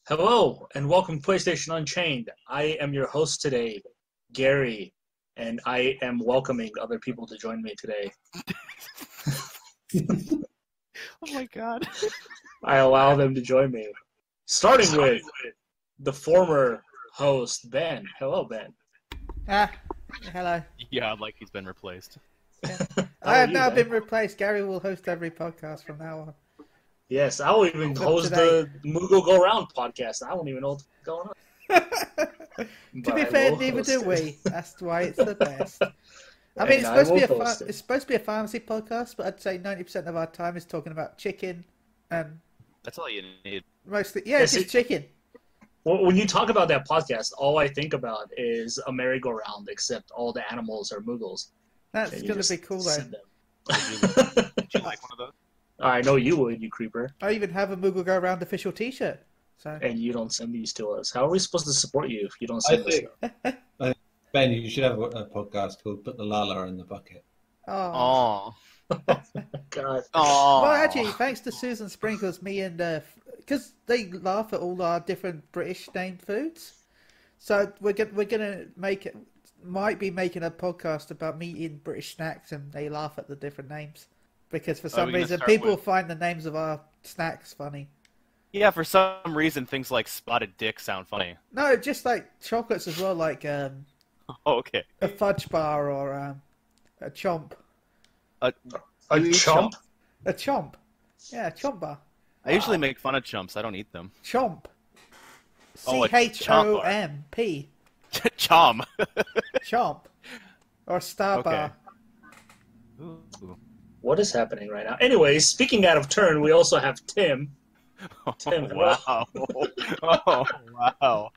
Hello, and welcome to PlayStation Unchained. I am your host today, Garri, and I am welcoming other people to join me today. Oh my god. I allow them to join me. Starting with the former host, Ben. Hello, Ben. Hello. Yeah, like he's been replaced. Yeah. How I are have you, now Ben? been replaced. Garri will host every podcast from now on. Yes, I will even Up host to the Moogle Go Round podcast. I don't even know what's going on. To But be I fair, will neither host do it. we. That's why it's the best. I mean, And I will host it. it's supposed to be a pharmacy podcast, but I'd say 90% of our time is talking about chicken and That's all you need. mostly, Yeah, just see- chicken. Well, when you talk about that podcast, all I think about is a merry-go-round, except all the animals are Moogles. That's And you going to just be cool, though. send them. Would you like one of those? I know you would, you creeper. I even have a Moogle Go Round official T-shirt. So And you don't send these to us. How are we supposed to support you if you don't I send us think, stuff? Ben, you should have a podcast called "Put the Lala in the Bucket." Oh. Oh. God. Oh. Well, actually, thanks to Susan Sprinkles, me and because they laugh at all our different British named foods, so we're gonna might be making a podcast about me eating British snacks, and they laugh at the different names because for some we're gonna reason start people with- find the names of our snacks funny. Yeah, for some reason things like spotted dick sound funny. No, just like chocolates as well, like Oh, okay. a fudge bar or a chomp. A You eat chump? A chomp. Yeah, a chomp bar. I usually make fun of chumps. I don't eat them. Chomp. Oh, a CHOMP. Chom. Chomp. Or a star Okay. bar. Ooh. What is happening right now? Anyways, speaking out of turn, we also have Tim. Tim, wow. Oh, wow.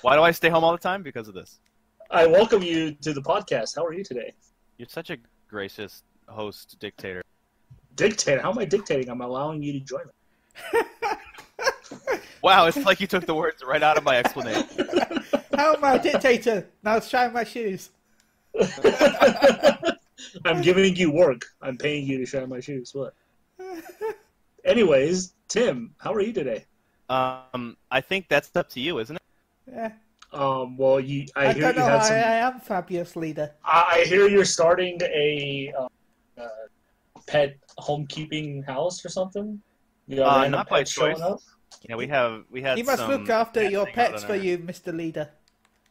Why do I stay home all the time? Because of this. I welcome you to the podcast. How are you today? You're such a gracious host dictator. Dictator? How am I dictating? I'm allowing you to join me. Wow, it's like you took the words right out of my explanation. How am I a dictator? Now shine my shoes. I'm giving you work. I'm paying you to shine my shoes. What? Anyways, Tim, how are you today? I think that's up to you, isn't it? Yeah. Well, I hear don't you know. had I some. am fabulous leader. I hear you're starting a pet homekeeping house or something. You got random not by pets showing choice. up? Yeah, we had You must some look after your casting out pets on for our- you, Mr. Leader.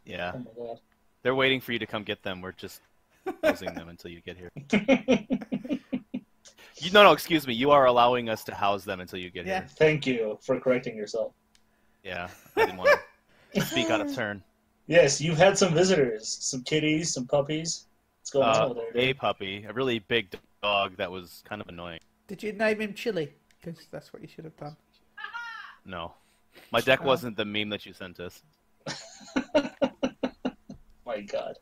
Yeah, Oh my god. they're waiting for you to come get them. We're just housing them until you get here. No, excuse me. You are allowing us to house them until you get Yeah. here. Thank you for correcting yourself. Yeah, I didn't want to speak out of turn. Yes, you've had some visitors, some kitties, some puppies. What's going on over there, A dude? puppy, a really big dog that was kind of annoying. Did you name him Chili? Because that's what you should have done. No, my deck wasn't the meme that you sent us. My god.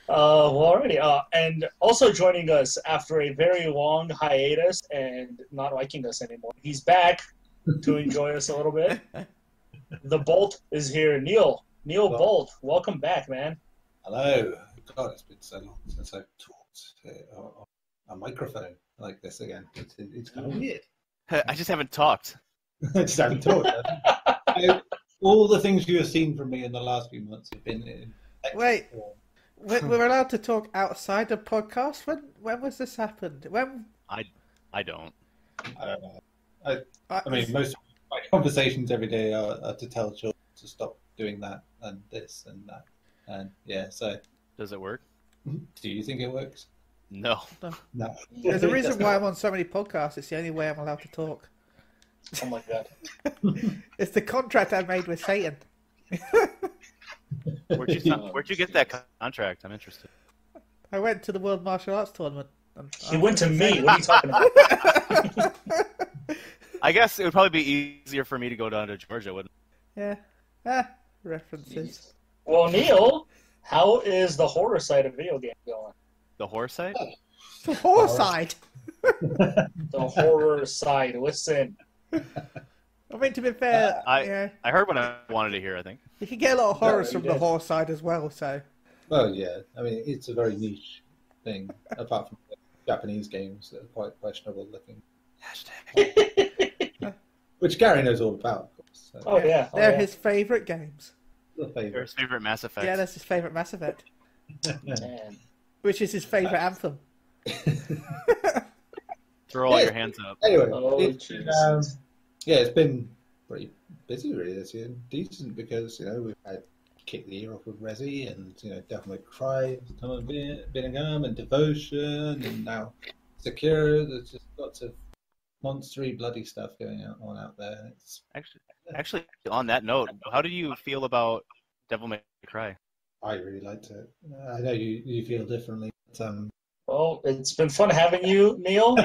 Well, alrighty. And also joining us after a very long hiatus and not liking us anymore, he's back to enjoy us a little bit. The Bolt is here. Neil Well- Bolt, welcome back, man. Hello. God, it's been so long since I've talked on a microphone like this again. It's kind of weird. I just haven't talked. I just haven't talked. All the things you have seen from me in the last few months have been in text Wait. form. We're allowed to talk outside of podcast? When was this happened? When? I don't. I don't know. I mean, most of my conversations every day are to tell children to stop doing that and this and that. And yeah, so Does it work? do you think it works? No. No. There's a reason why I'm on so many podcasts. It's the only way I'm allowed to talk. Oh my god. It's the contract I made with Satan. Where'd you get that contract? I'm interested. I went to the World Martial Arts Tournament. He went to me. What are you talking about? I guess it would probably be easier for me to go down to Georgia, wouldn't Yeah. References. Well, Neil, how is the horror side of video games going? the horror site? The horror side. The horror side. Listen. I mean, to be fair, yeah, I heard what I wanted to hear, I think. you can get a lot of horrors you from the did. horror side as well. So Well, yeah. I mean, it's a very niche thing, apart from the Japanese games that are quite questionable looking. Hashtag. which Garri knows all about, of course. So. Oh yeah, They're his favourite games. They're his favorite Mass Effect. Yeah, that's his favourite Mass Effect. Man. Which is his favourite anthem. Throw all your hands up. Anyway, It's been pretty busy really this year. Decent because we've had kicked the year off with Resi and Devil May Cry, Bingham and Devotion, and now Secure. There's just lots of monstery bloody stuff going on out there. It's Actually, on that note, how do you feel about Devil May Cry? I really liked it. I know you feel differently. But, well, it's been fun having you, Neil.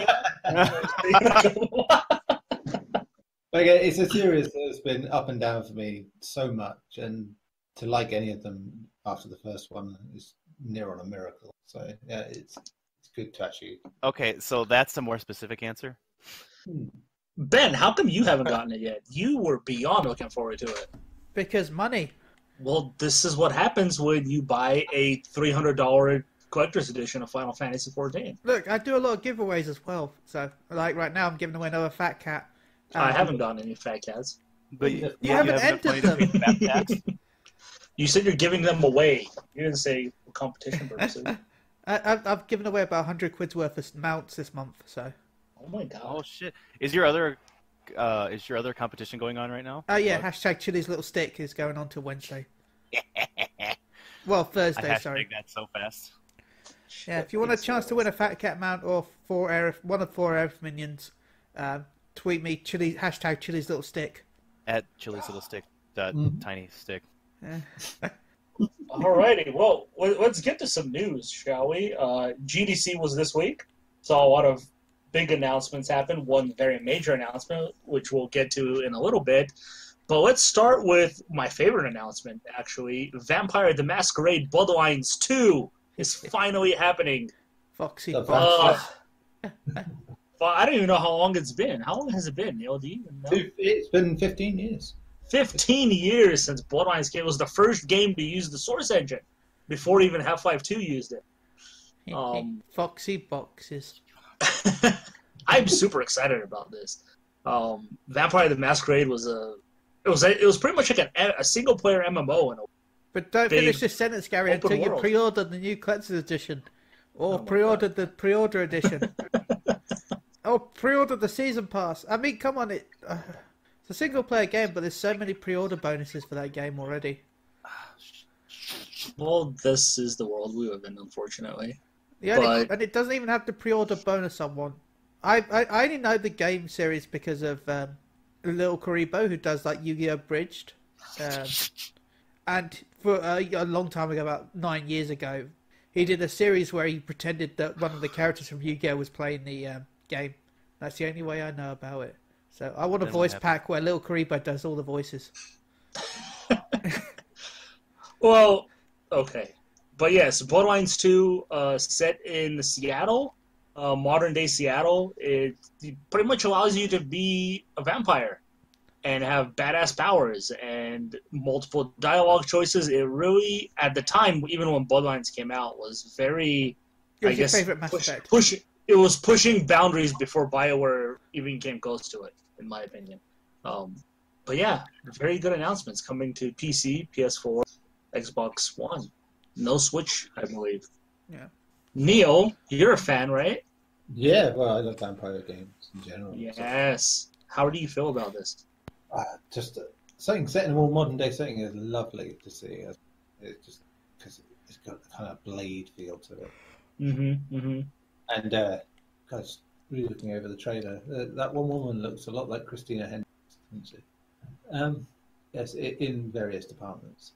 It's a series that's been up and down for me so much, and to like any of them after the first one is near on a miracle. So yeah, it's good to actually. Okay, so that's a more specific answer. Ben, how come you haven't gotten it yet? You were beyond looking forward to it. Because money. Well, this is what happens when you buy a $300 collector's edition of Final Fantasy XIV. Look, I do a lot of giveaways as well. So, like right now, I'm giving away another Fat Cat. I haven't gotten any Fat Cats. But you haven't entered them. You said you're giving them away. You didn't say for competition purposes. I've given away about 100 quid's worth of mounts this month. So. Oh my god! Oh shit! Is your other competition going on right now? Oh yeah, hashtag Chili's little stick is going on till Wednesday. Well, Thursday. Sorry. That so fast. Yeah, if you want a chance to win a Fat Cat mount or one of 4 Aerith minions, tweet me hashtag Chili's little stick. At Chili's little stick. Tiny stick. Alrighty, well, let's get to some news, shall we? GDC was this week. Saw a lot of big announcements happen. One very major announcement, which we'll get to in a little bit. But let's start with my favorite announcement, actually. Vampire the Masquerade Bloodlines 2 is finally happening. Foxy. Well, I don't even know how long it's been. How long has it been, Neil? Do you even know? It's been 15 years. 15 years since Bloodlines came. It was the first game to use the Source engine before even Half-Life 2 used it. Foxy boxes. I'm super excited about this. Vampire the Masquerade was pretty much like a single player MMO. But don't finish this sentence, Garri, until you pre-ordered the new collector's edition, or pre-ordered the pre-order edition, or pre-ordered the season pass. I mean, come on, it's a single player game, but there's so many pre-order bonuses for that game already. Well, this is the world we live in, unfortunately. And it doesn't even have the pre-order bonus on one. I only know the game series because of Little Karibo, who does like Yu-Gi-Oh! Bridged. And for a long time ago, about 9 years ago, he did a series where he pretended that one of the characters from Yu-Gi-Oh! Was playing the game. That's the only way I know about it. So I want a voice pack where Little Karibo does all the voices. Well, okay. But yes, Bloodlines 2, set in Seattle, modern-day Seattle, it pretty much allows you to be a vampire and have badass powers and multiple dialogue choices. It really, at the time, even when Bloodlines came out, was very, your favorite Mass Effect. It was pushing boundaries before BioWare even came close to it, in my opinion. But yeah, very good announcements coming to PC, PS4, Xbox One. No Switch, I believe. Yeah. Neil, you're a fan, right? Yeah, well, I love vampire games in general. Yes. So. How do you feel about this? Just something set in a more modern day setting is lovely to see. It's just because it's got a kind of Blade feel to it. Mm-hmm. Mm-hmm. And guys, really looking over the trailer, that one woman looks a lot like Christina Hendricks, doesn't she? Yes, in various departments.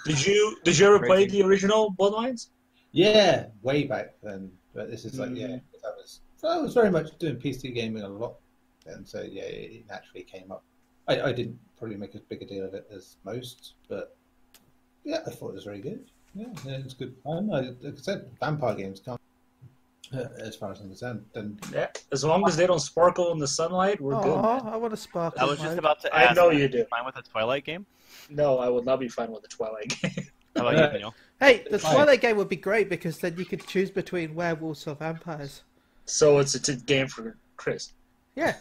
Did you ever play the original Bloodlines? Yeah, way back then. But this is like I was very much doing PC gaming a lot, and so yeah, it naturally came up. I didn't probably make as big a deal of it as most, but yeah, I thought it was very good. Yeah, it's good fun. Like I said, vampire games can't, as far as I'm concerned. Yeah, as long as they don't sparkle in the sunlight, we're good. Man. I want to sparkle. I was just about to ask. I know you do. Fine with a Twilight game? No, I will not be fine with the Twilight game. How about you, Neil? Hey, the Twilight game would be great because then you could choose between werewolves or vampires. So it's a game for Chris. Yeah.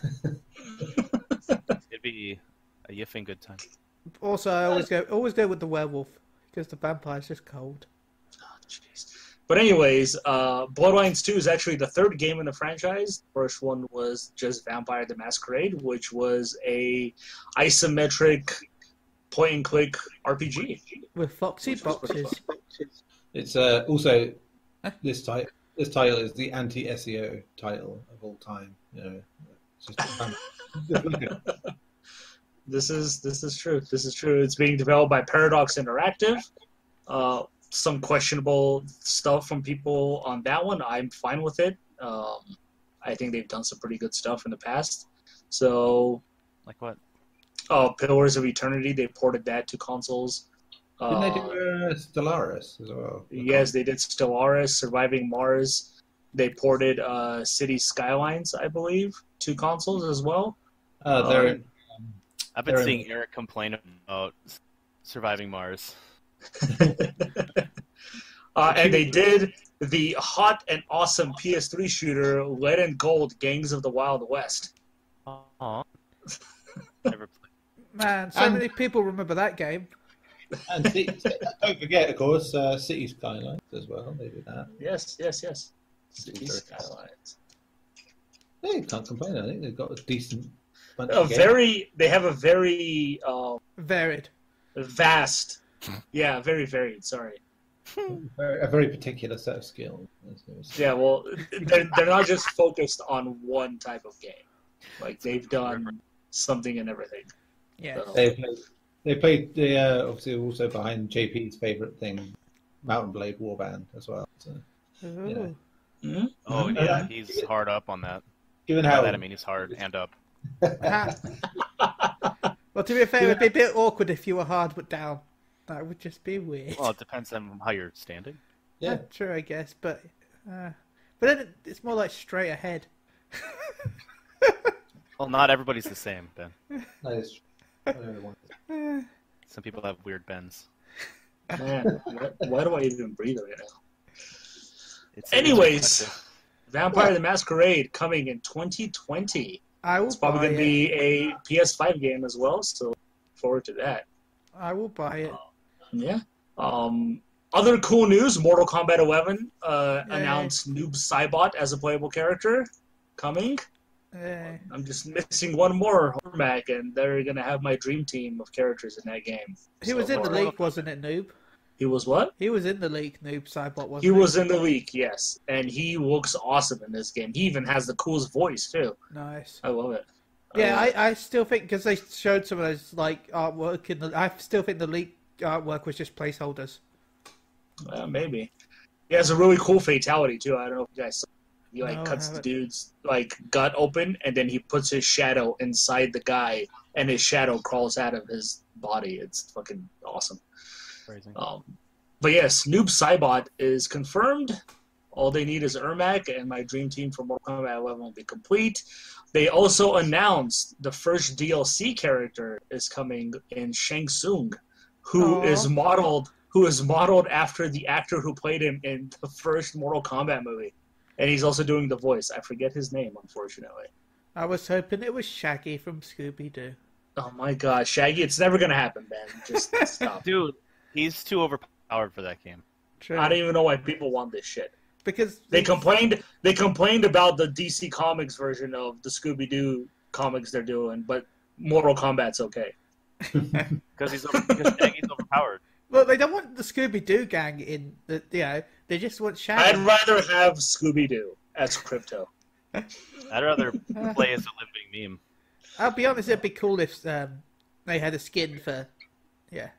It'd be a yiffing good time. Also, I always go with the werewolf because the vampire's just cold. Oh, jeez. But anyways, Bloodlines 2 is actually the third game in the franchise. The first one was just Vampire the Masquerade, which was a isometric point-and-click RPG. With foxy boxes. It's also this title is the anti-SEO title of all time. You know, it's just This is true. This is true. It's being developed by Paradox Interactive. Some questionable stuff from people on that one. I'm fine with it. I think they've done some pretty good stuff in the past. So, Like what? Pillars of Eternity, they ported that to consoles. Didn't they do Stellaris as well? Yes, they did Stellaris, Surviving Mars. They ported City Skylines, I believe, to consoles as well. They're I've been seeing Eric complain about Surviving Mars. And they did the hot and awesome PS3 shooter Lead and Gold Gangs of the Wild West. Aww. Never played. Man, so many people remember that game. And don't forget, of course, City Skylines as well. They did that. Yes. City Skylines. They can't complain. I think they've got a decent bunch of games. They have a very Varied. vast, very varied. Sorry. A very particular set of skills. Yeah, well, they're not just focused on one type of game. Like they've done something and everything. Yeah. So, They played. They obviously also behind JP's favorite thing, Mountain Blade Warband as well. So, Ooh. mhm. Oh yeah, he's hard up on that. given By how that I mean he's hard and up. Well, to be fair, it would be a bit awkward if you were hard but down. That would just be weird. Well, it depends on how you're standing. yeah, True, I guess, but then it's more like straight ahead. Well, not everybody's the same, Ben. that is Some people have weird bends. Man, why do I even breathe right now? It's Anyways, Vampire the Masquerade coming in 2020. I will It's probably buy going to it. be a PS5 game as well, so look forward to that. I will buy it. Yeah. Other cool news, Mortal Kombat 11 announced Noob Saibot as a playable character coming. I'm just missing one more, Hormac, and they're going to have my dream team of characters in that game. He was in the league, wasn't it, Noob? He was what? He was in the league, Noob Saibot, wasn't He he? was in the league, yes. And he looks awesome in this game. He even has the coolest voice, too. Nice. I love it. Yeah, I still think, because they showed some of those like artwork, I still think the league artwork was just placeholders. Maybe. He has a really cool fatality, too. I don't know if you guys saw. He cuts the dude's gut open, and then he puts his shadow inside the guy, and his shadow crawls out of his body. It's fucking awesome. Crazy. But yes, Noob Saibot is confirmed. All they need is Ermac, and my dream team for Mortal Kombat 11 will be complete. They also announced the first DLC character is coming in Shang Tsung, who is modeled after the actor who played him in the first Mortal Kombat movie. And he's also doing the voice. I forget his name, unfortunately. I was hoping it was Shaggy from Scooby-Doo. Oh my god, Shaggy, it's never gonna happen, man. Just stop. Dude, he's too overpowered for that game. True. I don't even know why people want this shit. Because They complained about the DC Comics version of the Scooby-Doo comics they're doing, but Mortal Kombat's okay. Because Shaggy's overpowered. Well, they don't want the Scooby-Doo gang in the, they just want Shaggy. I'd rather have Scooby-Doo as Crypto. I'd rather play as a living meme. I'll be honest, it'd be cool if they had a skin for, a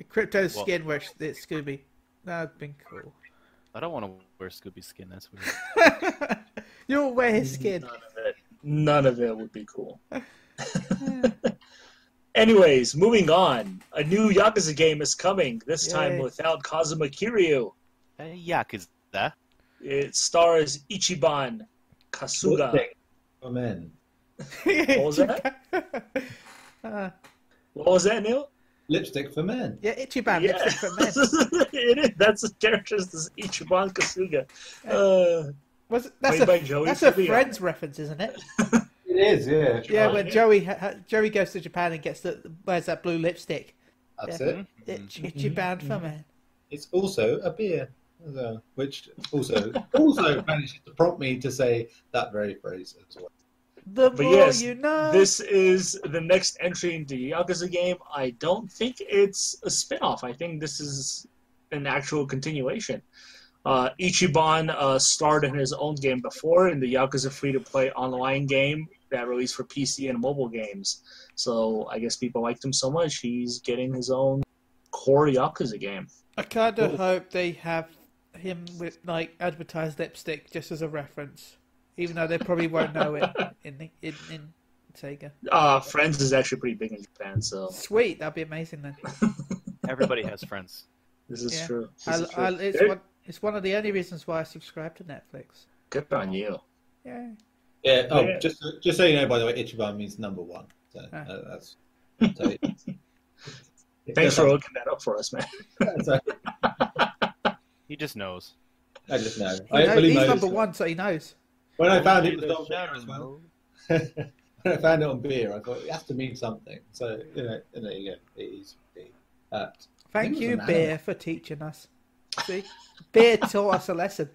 Crypto skin where it's Scooby. That'd been cool. I don't want to wear Scooby's skin. That's weird. You'll wear his skin. None of it would be cool. Anyways, moving on. A new Yakuza game is coming, this time without Kazuma Kiryu. Yakuza. It stars Ichiban Kasuga. for men. What was that? What was that, Neil? Lipstick for men. Yeah, Ichiban, lipstick for men. It is. That's the character, this Ichiban Kasuga. That's Played by Joey a Tribbiani. Friends reference, isn't it? It is, yeah. Yeah, Oh, when yeah. Joey goes to Japan and wears that blue lipstick. That's Yeah. it. It's your band for man. It's also a beer, which also manages to prompt me to say that very phrase as well. The But more yes, you know. this is the next entry into the Yakuza game. I don't think it's a spin-off. I think this is an actual continuation. Ichiban starred in his own game before in the Yakuza free-to-play online game that released for PC and mobile games. So I guess people liked him so much, he's getting his own core Yakuza game. I kind of hope they have him with like advertised lipstick just as a reference, even though they probably won't know it in Sega. Friends is actually pretty big in Japan, so Sweet, that'd be amazing then. Everybody has friends. this is Yeah. true. This is true. It's one of the only reasons why I subscribe to Netflix. Good on you. Yeah. Yeah. Oh, Yeah. just so you know, by the way, Ichiban means number one. So that's. So, Thanks for looking that up for us, man. So, He just knows. I just know. He's number one, so he knows. When I found it was on beer as well. When I found it on beer, I thought it has to mean something. So and there you go. It is beer. Thank it was you, an beer, for teaching us. See, beer taught us a lesson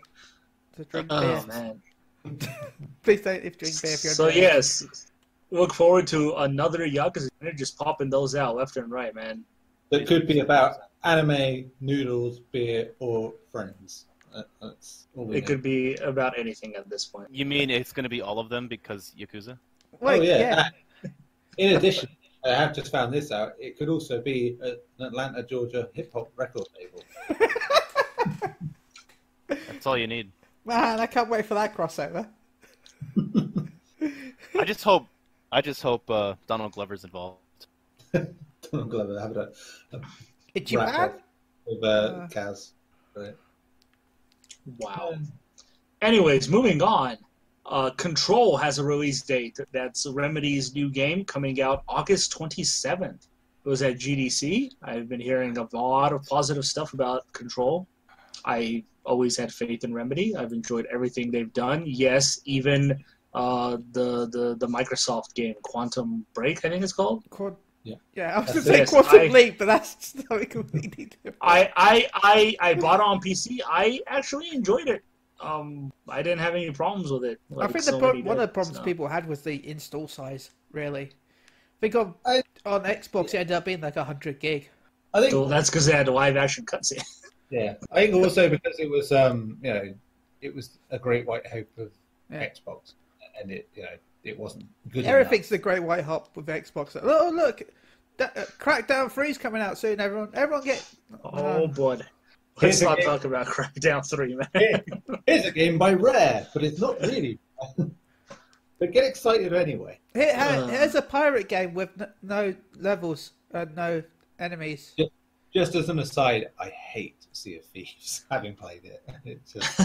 to drink beer. Oh man. Please don't drink beer if you're. So yes, look forward to another Yakuza. Just popping those out left and right, man. That could be about anime, noodles, beer, or friends. That's all we It know. could be about anything at this point. You mean it's going to be all of them because Yakuza? Wait, Oh, yeah. In addition, I have just found this out. It could also be an Atlanta, Georgia hip hop record label. That's all you need. Man, I can't wait for that crossover. I just hope Donald Glover's involved. Donald Glover having a It's your rap man? off with Kaz. Right. Wow. Anyways, moving on. Control has a release date. That's Remedy's new game coming out August 27th. It was at GDC. I've been hearing a lot of positive stuff about Control. I always had faith in Remedy. I've enjoyed everything they've done. Yes, even the Microsoft game, Quantum Break, I think it's called. Yeah, I was going That's to say it. Quantum Leap, but that's something completely different. I bought it on PC. I actually enjoyed it. I didn't have any problems with it. I think one of the problems people had was the install size, really. I think on Xbox it ended up being like 100 gig. I think So that's because they had a live action cutscene. Yeah, I think also because it was it was a great white hope of Xbox, and it wasn't good. Everything's the great white hop with Xbox. Oh look, Crackdown 3's coming out soon. Everyone get. Oh boy. Let's not talk about Crackdown 3, man. Here's a game by Rare, but it's not really. But get excited anyway. Here's a pirate game with no levels and no enemies. Just as an aside, I hate Sea of Thieves, having played it. It's just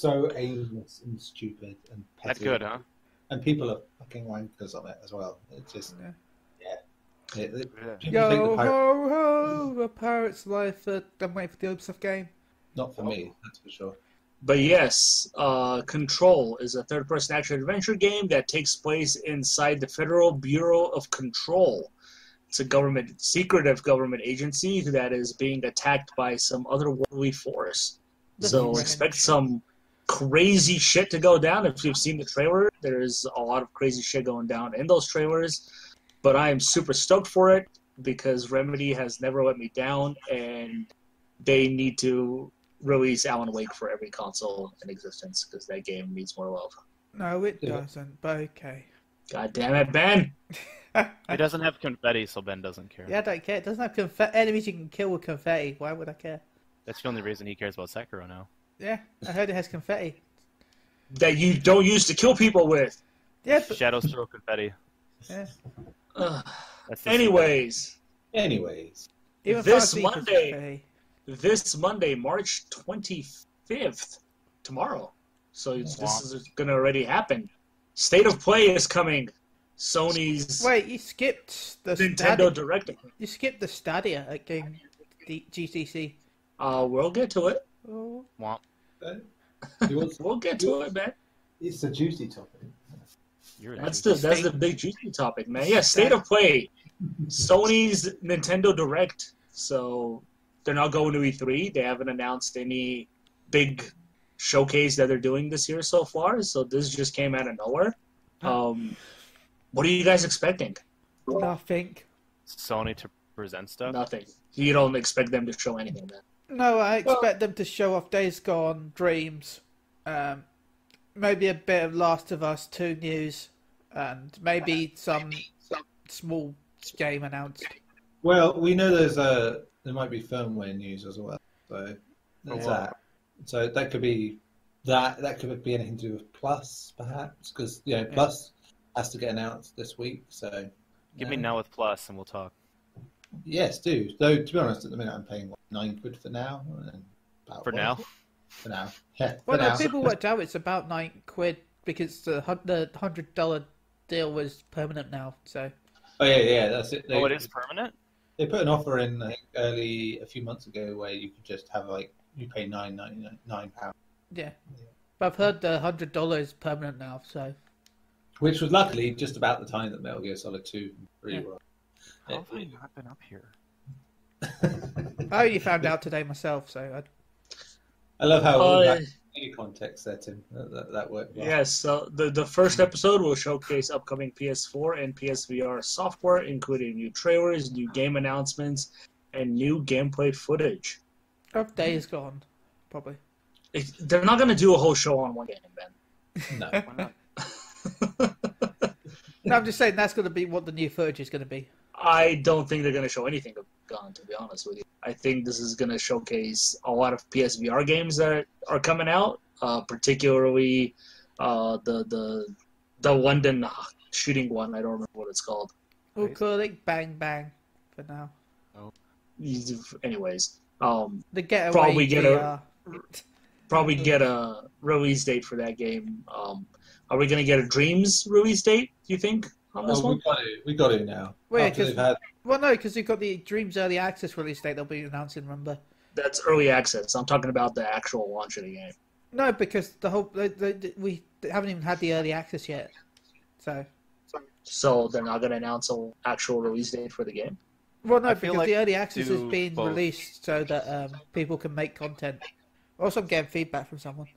so aimless and stupid and petty. That's good, huh? And people are fucking wankers on it as well. It's just, Yo ho ho, a pirate's life. I'm waiting for the Ubisoft game. Not for me, that's for sure. But yes, Control is a third-person action-adventure game that takes place inside the Federal Bureau of Control. It's a secretive government agency that is being attacked by some otherworldly force. So expect some crazy shit to go down. If you've seen the trailer, there's a lot of crazy shit going down in those trailers. But I am super stoked for it because Remedy has never let me down, and they need to release Alan Wake for every console in existence because that game needs more love. No, it doesn't, but okay. God damn it, Ben! It doesn't have confetti, so Ben doesn't care. Yeah, I don't care. It doesn't have enemies you can kill with confetti. Why would I care? That's the only reason he cares about Sekiro now. Yeah, I heard it has confetti. That you don't use to kill people with. Yeah, but... Shadows throw confetti. Yeah. Anyways. Even This Monday, March 25th, tomorrow. So this is going to already happen. State of Play is coming. Sony's Wait, you skipped the Nintendo Direct. You skipped the Stadia at GTC. We'll get to it. Oh. Womp. We'll get to it, man. It's a juicy topic. That's the big juicy topic, man. Yeah, state of play. Sony's Nintendo Direct. So they're not going to E3. They haven't announced any big showcase that they're doing this year so far. So this just came out of nowhere. What are you guys expecting? Nothing. Sony to present stuff? Nothing. You don't expect them to show anything then? No, I expect them to show off Days Gone, Dreams, maybe a bit of Last of Us 2 news, and maybe some small game announced. Well, we know there might be firmware news as well, so there's that. So that could be that could be anything to do with Plus, perhaps, because Plus has to get announced this week. So give me now with Plus, and we'll talk. Yes, do. Though to be honest, at the minute I'm paying £9 for now. For now. For now, yeah. Well, now. people worked out it's about £9 because the $100 deal was permanent now. So. Oh yeah, that's it. It is permanent. They put an offer in a few months ago where you could just have you pay £9.99. Yeah, but I've heard the $100 is permanent now. So. Which was luckily just about the time that Metal Gear Solid 2 really were. How have I not been up here? I only found out today myself, so I love how any context there, Tim. That worked well. Yes, so the first episode will showcase upcoming PS4 and PSVR software, including new trailers, new game announcements, and new gameplay footage. of Days Gone, probably. They're not going to do a whole show on one game, Ben. No. Why not? No, I'm just saying that's going to be what the new footage is going to be. I don't think they're going to show anything of Gone, to be honest with you. I think this is going to showcase a lot of PSVR games that are coming out, particularly the London shooting one. I don't remember what it's called. We'll call it Bang Bang for now. Anyways, The Getaway probably VR. get a release date for that game. Are we going to get a Dreams release date, do you think, on this one? We got it now. Well, no, because you've got the Dreams Early Access release date they'll be announcing, remember? That's early access. I'm talking about the actual launch of the game. No, because we haven't even had the early access yet. So they're not going to announce an actual release date for the game? Well, no, I feel because like the early access is do being both. released so that people can make content. Also, I'm getting feedback from someone.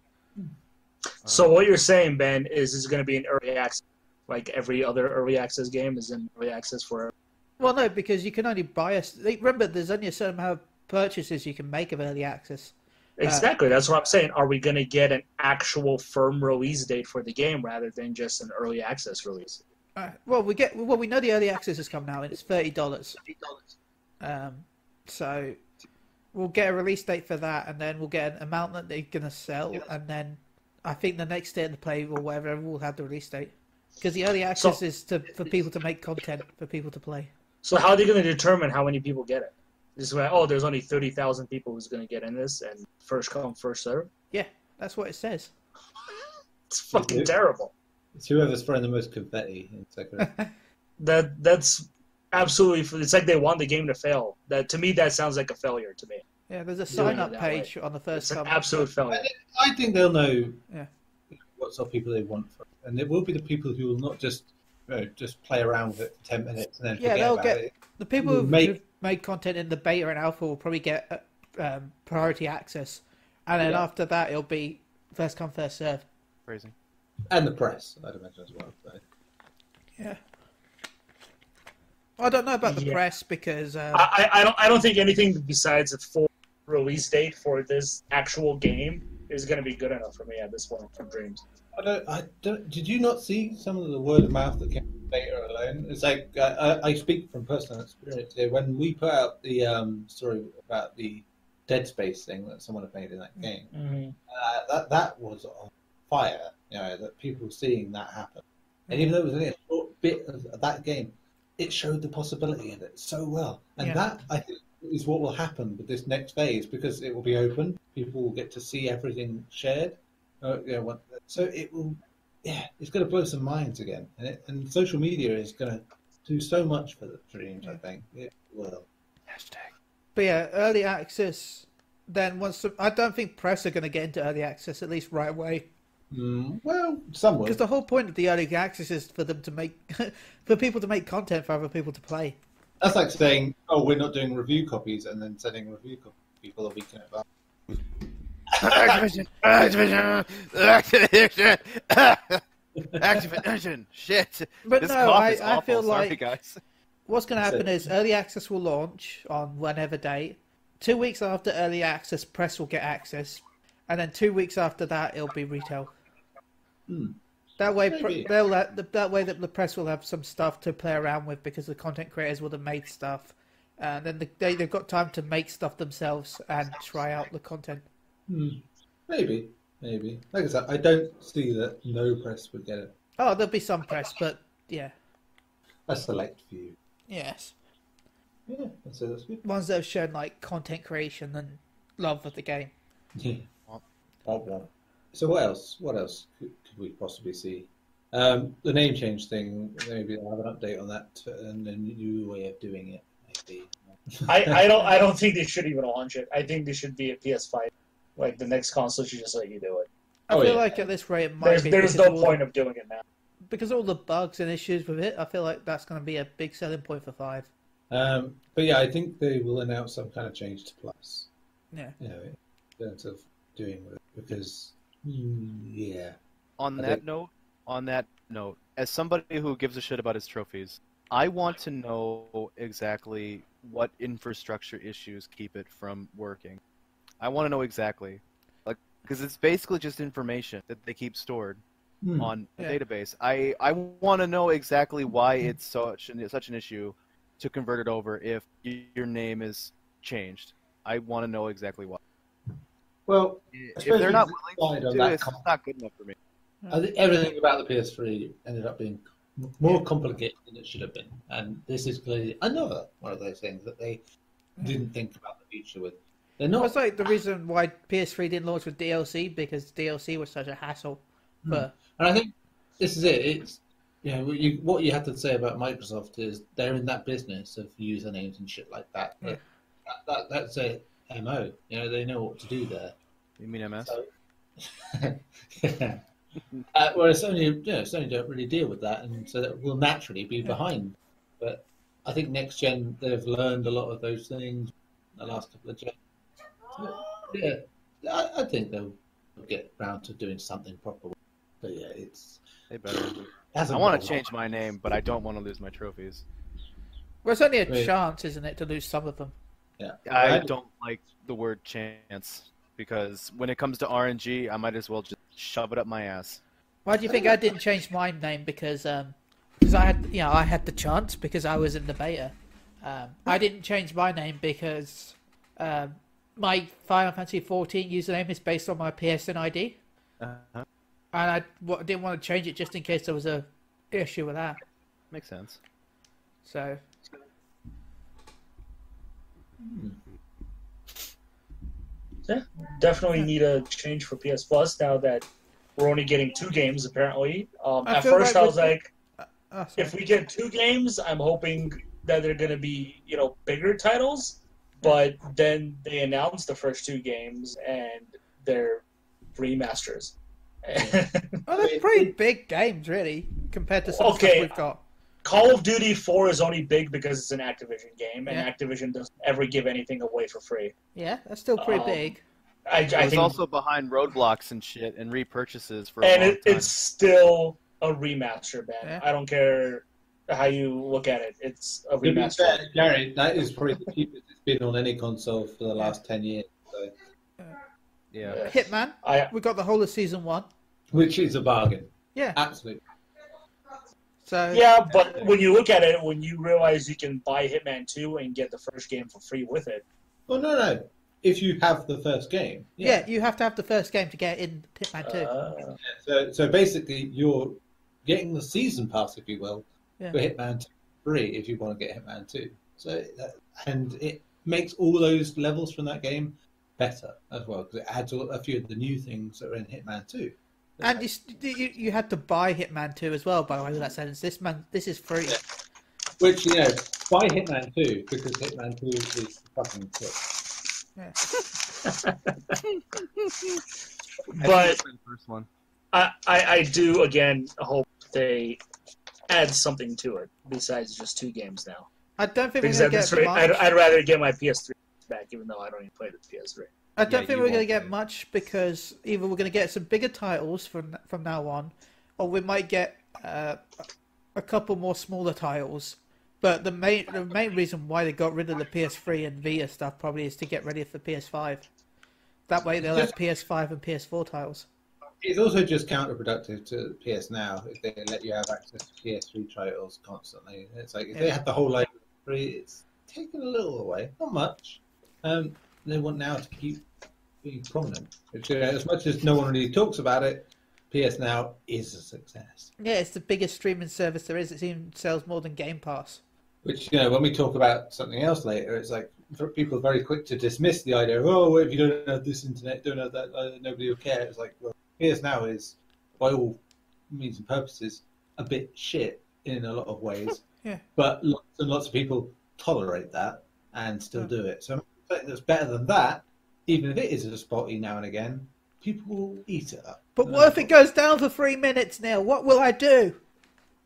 So what you're saying, Ben, is it's going to be an early access, like every other early access game is in early access for. Well, no, because you can only buy remember, there's only a certain amount of purchases you can make of early access. Exactly, that's what I'm saying. Are we going to get an actual firm release date for the game rather than just an early access release? Well, we know the early access has come now, and it's $30. So we'll get a release date for that, and then we'll get an amount that they're going to sell, and then I think the next day of the play or whatever will have the release date. Because the early access is for people to make content, for people to play. So how are they going to determine how many people get it? This is like, there's only 30,000 people who's going to get in this, and first come, first serve? Yeah, that's what it says. It's fucking terrible. It's whoever's throwing the most confetti in second. That's absolutely. It's like they want the game to fail. To me, that sounds like a failure to me. Yeah, there's a sign-up page on the first. It's an absolute failure. I think they'll know Yeah. what sort of people they want, and it will be the people who will not just play around with it for 10 minutes and then forget they'll about get it. the people who've made content in the beta and alpha will probably get priority access, and then after that it'll be first come first serve. Crazy. And the press, I'd imagine as well. So. Yeah. I don't know about the press because I don't think anything besides a full release date for this actual game is going to be good enough for me at this point from Dreams. I don't. Did you not see some of the word of mouth that came from beta alone? It's like I speak from personal experience here. When we put out the story about the Dead Space thing that someone had made in that game, that was on fire. That people seeing that happen, and even though it was only a short bit of that game, it showed the possibility of it so well. And that, I think, is what will happen with this next phase, because it will be open. People will get to see everything shared. So it will, it's going to blow some minds again. And social media is going to do so much for the Dreams, I think. It will. Hashtag. But yeah, early access. Then I don't think press are going to get into early access at least right away. Well, somewhat. Because the whole point of the early access is for them to make, for people to make content for other people to play. That's like saying, "Oh, we're not doing review copies," and then sending review people a week in advance. Activision, shit. But This no, cough is I awful. feel Sorry, like guys. what's going to happen is early access will launch on whenever date. 2 weeks after early access, press will get access, and then 2 weeks after that, it'll be retail. That way, Maybe. that way that the press will have some stuff to play around with because the content creators will have made stuff, and then they've got time to make stuff themselves and try out the content. Maybe. Like I said, I don't see that no press would get it. Oh, there'll be some press, but yeah, A select few. yes, Yeah, I'd say that's good. ones that have shown like content creation and love of the game. Yeah. So what else? What else could we possibly see? The name change thing. Maybe I'll have an update on that and a new way of doing it. Maybe. I don't think they should even launch it. I think they should be a PS5. Like the next console should just let you do it. I feel like at this rate it might be. There's no point of doing it now. Because all the bugs and issues with it, I feel like that's going to be a big selling point for 5. But yeah, I think they will announce some kind of change to Plus. Yeah. You know, in terms of doing with it, because yeah. On that note, as somebody who gives a shit about his trophies, I want to know exactly what infrastructure issues keep it from working. I want to know exactly, like, because it's basically just information that they keep stored on a database. I want to know exactly why it's such an issue to convert it over if your name is changed. I want to know exactly why. Well, If they're not willing to do it, it's that not good enough for me. I think everything about the PS3 ended up being more complicated than it should have been, and this is clearly another one of those things that they didn't think about the future with. They're not. It's like the reason why PS3 didn't launch with DLC because DLC was such a hassle. But And I think this is it. It's what you have to say about Microsoft is they're in that business of usernames and shit like that. That's a MO. They know what to do there. You mean MS? So, yeah. Whereas Sony don't really deal with that, and so that will naturally be behind. But I think next gen they've learned a lot of those things in the last couple of gens. So, yeah, I think they'll get round to doing something proper. But yeah, They better. I I want to change my name, but I don't want to lose my trophies. well, it's only a chance, isn't it, to lose some of them? Yeah, I don't like the word chance because when it comes to RNG, I might as well just shove it up my ass. Why do you think I didn't change my name? Because I had the chance because I was in the beta. I didn't change my name because my Final Fantasy 14 username is based on my PSN ID, Uh-huh. and I didn't want to change it just in case there was a issue with that. Makes sense. So Yeah, definitely need a change for PS Plus now that we're only getting 2 games apparently. At feel first like I was like, sorry. if we get 2 games, I'm hoping that they're going to be, bigger titles. But then they announced the first 2 games and they're remasters. Oh, they're pretty big games, really, compared to some stuff we've got. Call of Duty 4 is only big because it's an Activision game, and Yeah. Activision doesn't ever give anything away for free. Yeah, that's still pretty big. I It was think, also behind roadblocks and shit and repurchases for a and long time. it's still a remaster, man. Yeah. I don't care how you look at it. It's a to be remaster. fair, Garri, that is probably the cheapest it's been on any console for the last 10 years. So. Yeah. Hitman, we got the whole of Season 1. Which is a bargain. Yeah. Absolutely. So Yeah, but when you look at it, when you realize you can buy Hitman 2 and get the first game for free with it. Well, no. If you have the first game. yeah, you have to have the first game to get in Hitman 2. So basically, you're getting the season pass, if you will, Yeah. for Hitman 2 free if you want to get Hitman 2. So, and it makes all those levels from that game better as well, because it adds a few of the new things that are in Hitman 2. And you had to buy Hitman 2 as well, by the way, with that sentence. This is free. Yeah. Which, buy Hitman 2, because Hitman 2 is fucking shit. Yeah. But the first one. I do again hope they add something to it besides just 2 games now. I don't think Because we're at going this to rate, get much. I'd rather get my PS3 back, even though I don't even play the PS3. I don't Yeah, think you we're going to won't get play. much because either we're going to get some bigger titles from now on, or we might get a couple more smaller titles. But the main reason why they got rid of the PS3 and Vita stuff probably is to get ready for PS5. That way they'll have PS5 and PS4 titles. It's also just counterproductive to PS Now if they let you have access to PS3 titles constantly. It's like if they had the whole library free, it's taken a little away, not much. They want Now to keep being prominent. Which, as much as no one really talks about it, PS Now is a success. Yeah, it's the biggest streaming service there is. It even sells more than Game Pass. Which, when we talk about something else later, it's like people are very quick to dismiss the idea of, oh, well, if you don't have this internet, don't have that, nobody will care. It's like, well, PS Now is, by all means and purposes, a bit shit in a lot of ways. Yeah. But lots and lots of people tolerate that and still do it. So something that's better than that, even if it is a spotty now and again, people will eat it up. But what if it goes down for 3 minutes now? What will I do?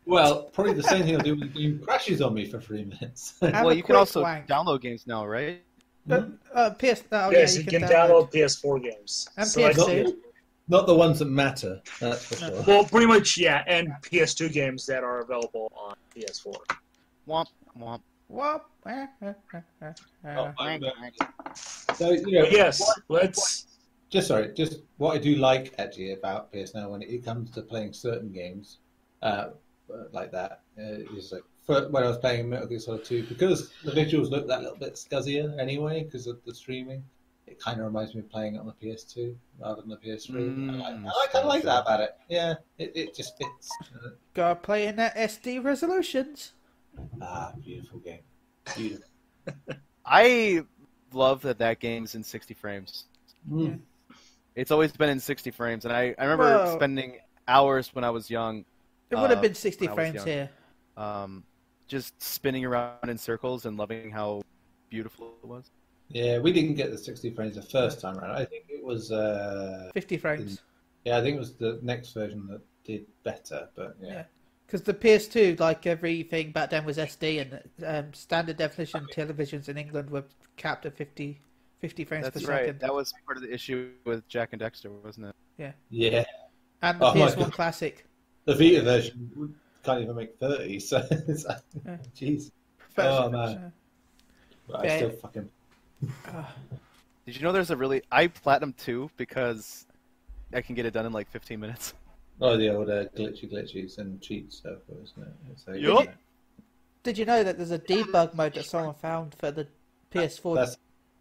Well, probably the same thing I'll do when the game crashes on me for 3 minutes. Have Well, a you can quick also wank. download games now, right? But, PS. Oh, Yes, yeah, you can download PS4 games. And So I- PS2. Not the ones that matter, that's for sure. Well, pretty much, yeah, and PS2 games that are available on PS4. Womp womp. What? So, But yes, let's. Just what I do like actually about PS Now when it comes to playing certain games like that is like when I was playing Metal Gear Solid 2, because the visuals look that little bit scuzzier anyway because of the streaming. It kind of reminds me of playing it on the PS2 rather than the PS3. I kind of like that about it. Yeah, it just fits. Gotta play in that SD resolutions. Beautiful game. Beautiful. I love that game's in 60 frames. Mm. It's always been in 60 frames, and I remember Well- spending hours when I was young. It would have been 60 when I was frames young. here. Just spinning around in circles and loving how beautiful it was. Yeah, we didn't get the 60 frames the first time around. I think it was 50 frames. I think it was the next version that did better, but yeah. Because the PS2, like everything back then, was SD, and standard definition televisions in England were capped at 50 frames That's per right. second. That was part of the issue with Jack and Dexter, wasn't it? Yeah. And the Oh my PS1 God. Classic. The Vita version can't even make 30, so it's like, Yeah. jeez. Oh, man. But I still fucking... Did you know there's I Platinum 2 because I can get it done in like 15 minutes. Oh, the old glitchies and cheat stuff, wasn't it? It's like, Yup. Did you know that there's a debug mode that someone found for the PS4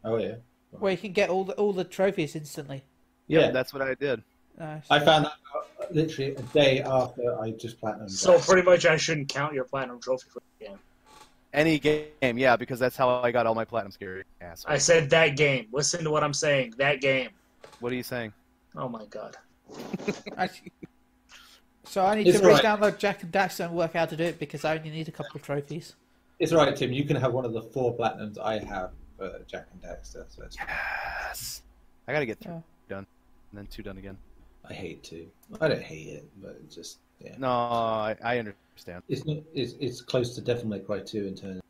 Oh, yeah. where you can get all the trophies instantly? Yeah, That's what I did. I found that out literally a day after I just platinumed. So pretty much, I shouldn't count your platinum trophy for the game. Any game, yeah, because that's how I got all my platinums, Garri. Asshole. I said that game. Listen to what I'm saying. That game. What are you saying? Oh my god. So I need It's to all right. re-download Jack and Daxter and work out how to do it because I only need a couple of trophies. It's all right, Tim. You can have one of the 4 platinums I have for Jack and Daxter. So it's... Yes. I gotta get 3 Oh. done, and then 2 done again. I hate to. I don't hate it, but it's just yeah. No, I understand. It's not. It's close to Devil May Cry 2 in terms.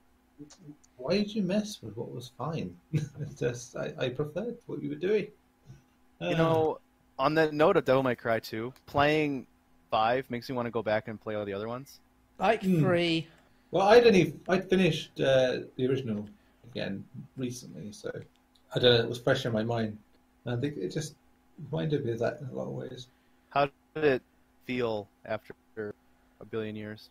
Why did you mess with what was fine? Just I preferred what you were doing. You know, on the note of Devil May Cry 2, playing 5 makes me want to go back and play all the other ones. Like 3. Well, I'd finished the original again recently, so I don't know. It was fresh in my mind. And I think it just reminded me of that in a lot of ways. How did it feel after a billion years?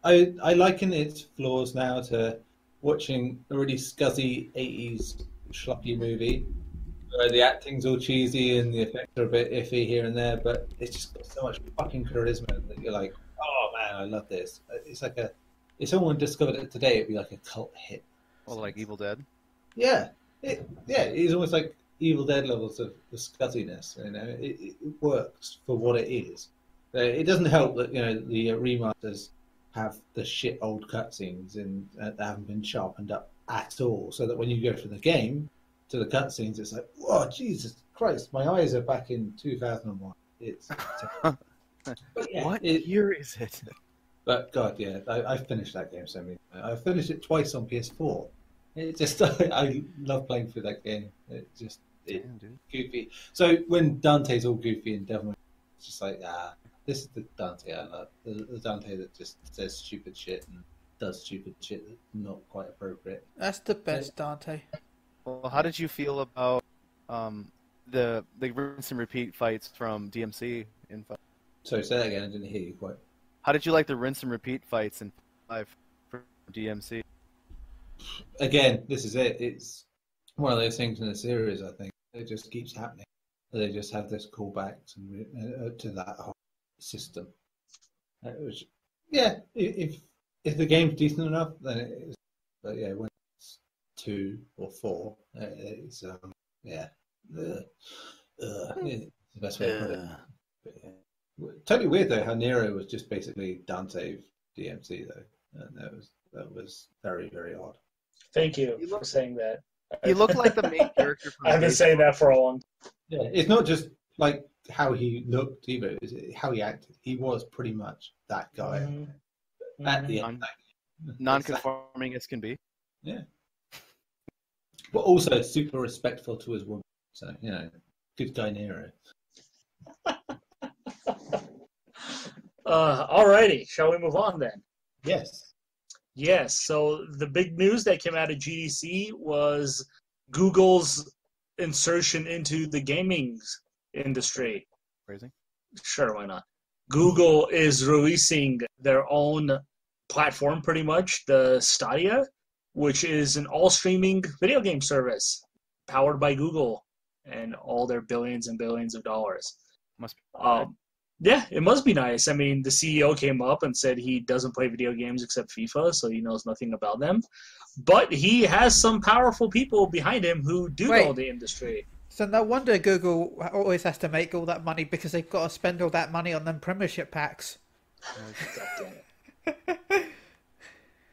I liken its flaws now to watching a really scuzzy 80s schlocky movie where the acting's all cheesy and the effects are a bit iffy here and there, but it's just got so much fucking charisma that you're like, oh man, I love this. It's like if someone discovered it today, it'd be like a cult hit. Well, like Evil Dead? Yeah. It's almost like Evil Dead levels of the scuzziness. You know, it works for what it is. It doesn't help that the remasters have the shit old cutscenes and they haven't been sharpened up at all. So that when you go from the game to the cutscenes, it's like, oh Jesus Christ, my eyes are back in 2001. It's but yeah, What year is it? But God, yeah, I finished that game so many times. I finished it twice on PS4. It just I love playing through that game. It's Damn, dude. goofy. So when Dante's all goofy and Devil, it's just like this is the Dante I love. The Dante that just says stupid shit and does stupid shit that's not quite appropriate. That's the best Dante. Well, how did you feel about the rinse and repeat fights from DMC in 5? So say that again. I didn't hear you quite. How did you like the rinse and repeat fights in 5 from DMC? Again, this is it. It's one of those things in the series. I think it just keeps happening. They just have this callbacks and to that whole system. Which, yeah, if the game's decent enough, then it is. But yeah, when it's 2 or 4, it's yeah, it's the best way to put it. But, yeah. Totally weird though how Nero was just basically Dante DMC though, and that was very, very odd. Thank you for saying that. He looked like the main character from I've been saying that for a long time. Yeah, it's not just like how he looked either; it's how he acted. He was pretty much that guy at the end. Non-conforming as can be. Yeah, but also super respectful to his woman. So good guy Nero. Alrighty, shall we move on then? Yes. Yes, so the big news that came out of GDC was Google's insertion into the gaming industry. Crazy. Sure, why not? Google is releasing their own platform, pretty much, the Stadia, which is an all-streaming video game service powered by Google and all their billions and billions of dollars. Must be Yeah, it must be nice. I mean, the CEO came up and said he doesn't play video games except FIFA, so he knows nothing about them. But he has some powerful people behind him who do know the industry. So no wonder Google always has to make all that money because they've got to spend all that money on them Premiership packs.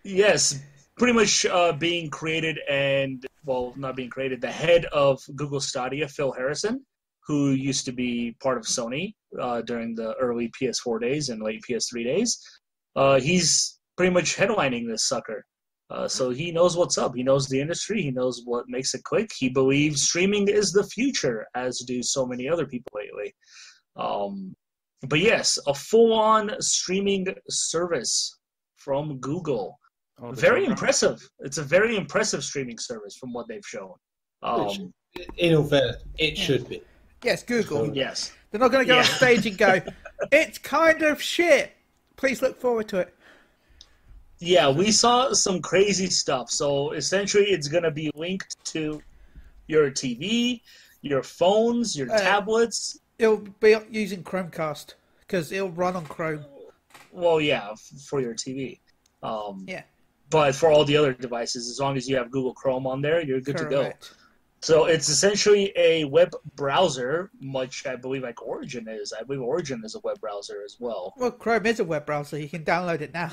Yes, pretty much being created and, well, not being created, the head of Google Stadia, Phil Harrison, who used to be part of Sony during the early PS4 days and late PS3 days. He's pretty much headlining this sucker. So he knows what's up. He knows the industry. He knows what makes it click. He believes streaming is the future, as do so many other people lately. But yes, a full-on streaming service from Google. Very impressive. It's a very impressive streaming service from what they've shown. In all fairness, it should be. Yes, Google. Yes. They're not going to go on stage and go, it's kind of shit. Please look forward to it. Yeah, we saw some crazy stuff. So essentially it's going to be linked to your TV, your phones, your tablets. It'll be using Chromecast because it'll run on Chrome. Well, yeah, for your TV. Yeah. But for all the other devices, as long as you have Google Chrome on there, you're good to go. Correct. So it's essentially a web browser, much I believe like Origin is. I believe Origin is a web browser as well. Well, Chrome is a web browser. You can download it now.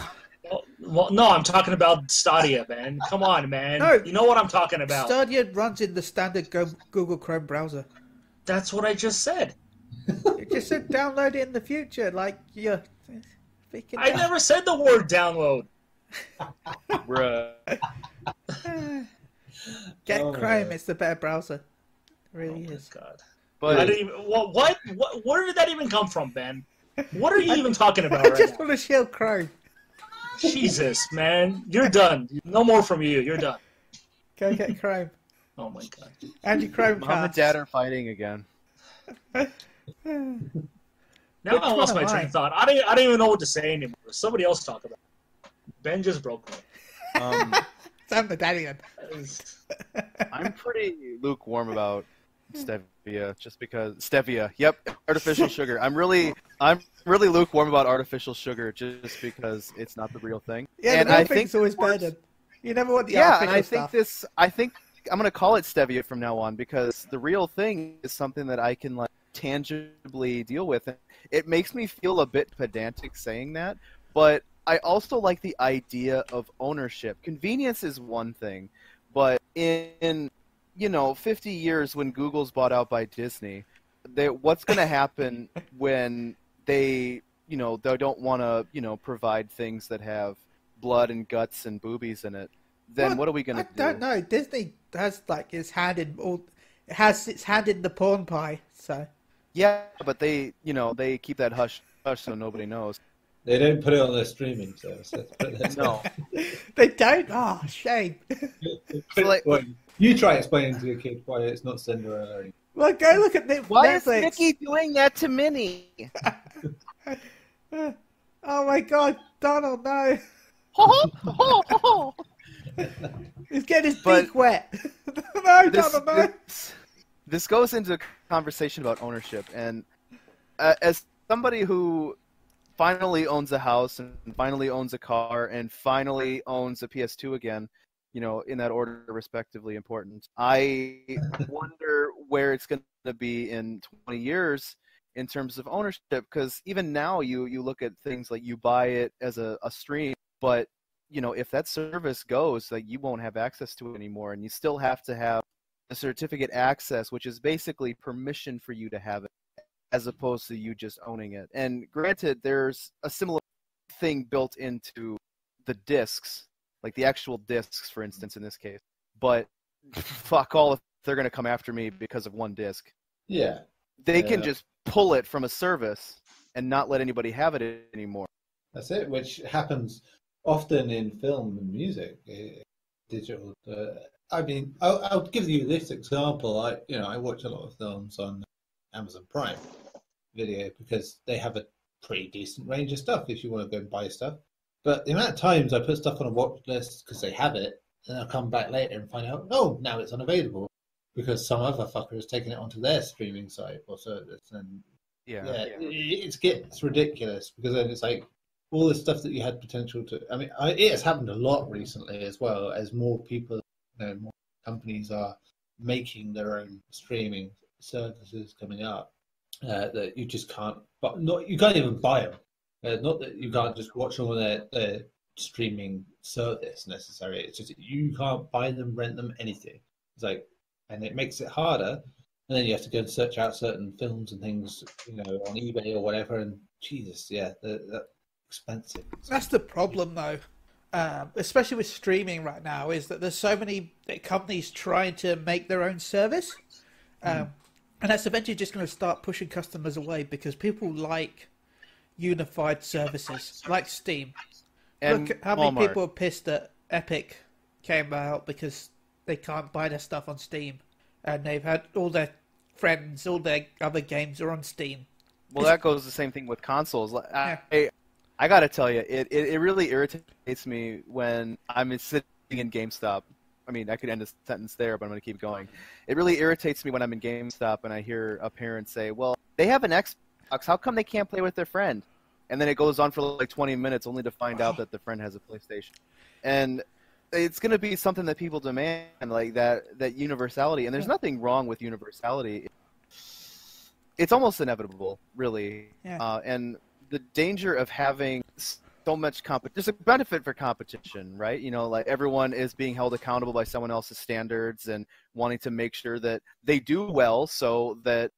Well, no, I'm talking about Stadia, man. Come on, man. No. You know what I'm talking about. Stadia runs in the standard Google Chrome browser. That's what I just said. It just said download it in the future, like you're speaking. I never said the word download. Bruh. Get Chrome, it's the better browser. It really is. God. But I didn't even, what? Where did that even come from, Ben? What are you even talking about I right just now? want to shield Chrome. Jesus, man. You're done. No more from you. You're done. Go get Chrome. Oh, my God. And your Chrome Mom and Dad are fighting again. Now Which I lost one my am train I? of thought. I don't even know what to say anymore. Somebody else talk about it. Ben just broke me. I'm the daddy then. I'm pretty lukewarm about stevia, just because stevia. Yep, artificial sugar. I'm really lukewarm about artificial sugar, just because it's not the real thing. Yeah, and the real I thing's think always better. You never want the yeah, artificial and I stuff. think I'm gonna call it stevia from now on, because the real thing is something that I can like tangibly deal with. And it makes me feel a bit pedantic saying that, but I also like the idea of ownership. Convenience is one thing, but in 50 years when Google's bought out by Disney, what's going to happen when they they don't want to provide things that have blood and guts and boobies in it? Then what are we going to do? I don't know. Disney has its hand in it has its hand in the porn pie. So yeah, but they keep that hush so nobody knows. They don't put it on their streaming service. No, they don't. Oh, shame. So, you try explaining to your kid why it's not Cinderella. Well, go look at Netflix. why is Mickey doing that to Minnie? Oh my God, Donald, no! He's getting his beak wet. No, Donald, no! This goes into a conversation about ownership, and as somebody who finally owns a house and finally owns a car and finally owns a PS2 again, in that order, respectively important, I wonder where it's going to be in 20 years in terms of ownership, because even now you look at things like you buy it as a stream, but if that service goes, like, you won't have access to it anymore, and you still have to have a certificate access, which is basically permission for you to have it, as opposed to you just owning it. And granted, there's a similar thing built into the discs, like the actual discs, for instance, in this case. But fuck all if they're going to come after me because of one disc. Yeah. They can just pull it from a service and not let anybody have it anymore. That's it, which happens often in film and music, digital. I mean, I'll give you this example. I watch a lot of films on Amazon Prime Video because they have a pretty decent range of stuff if you want to go and buy stuff. But the amount of times I put stuff on a watch list because they have it, and I'll come back later and find out, oh, now it's unavailable because some other fucker has taken it onto their streaming site or service. And it gets ridiculous because then it's like all the stuff that you had potential to. I mean, it has happened a lot recently as well, as more people, more companies are making their own streaming services coming up that you just can't. But you can't even buy them. Not that you can't just watch them on their streaming service necessarily. It's just that you can't buy them, rent them, anything. It's like, and it makes it harder. And then you have to go and search out certain films and things, on eBay or whatever. And Jesus, they're expensive. That's the problem, though, especially with streaming right now, is that there's so many companies trying to make their own service, and that's eventually just going to start pushing customers away because people like unified services like Steam. And look how many people are pissed that Epic came out because they can't buy their stuff on Steam, and they've had all their friends, all their other games are on Steam. Well, that goes the same thing with consoles. I gotta tell you, it really irritates me when I'm sitting in GameStop. I mean, I could end a sentence there, but I'm gonna keep going. It really irritates me when I'm in GameStop and I hear a parent say, "Well, they have an Xbox. How come they can't play with their friend?" And then it goes on for like 20 minutes only to find out that the friend has a PlayStation. And it's going to be something that people demand, like that universality. And there's nothing wrong with universality. It's almost inevitable, really. Yeah. And the danger of having so much competition, there's a benefit for competition, right? Like everyone is being held accountable by someone else's standards and wanting to make sure that they do well so that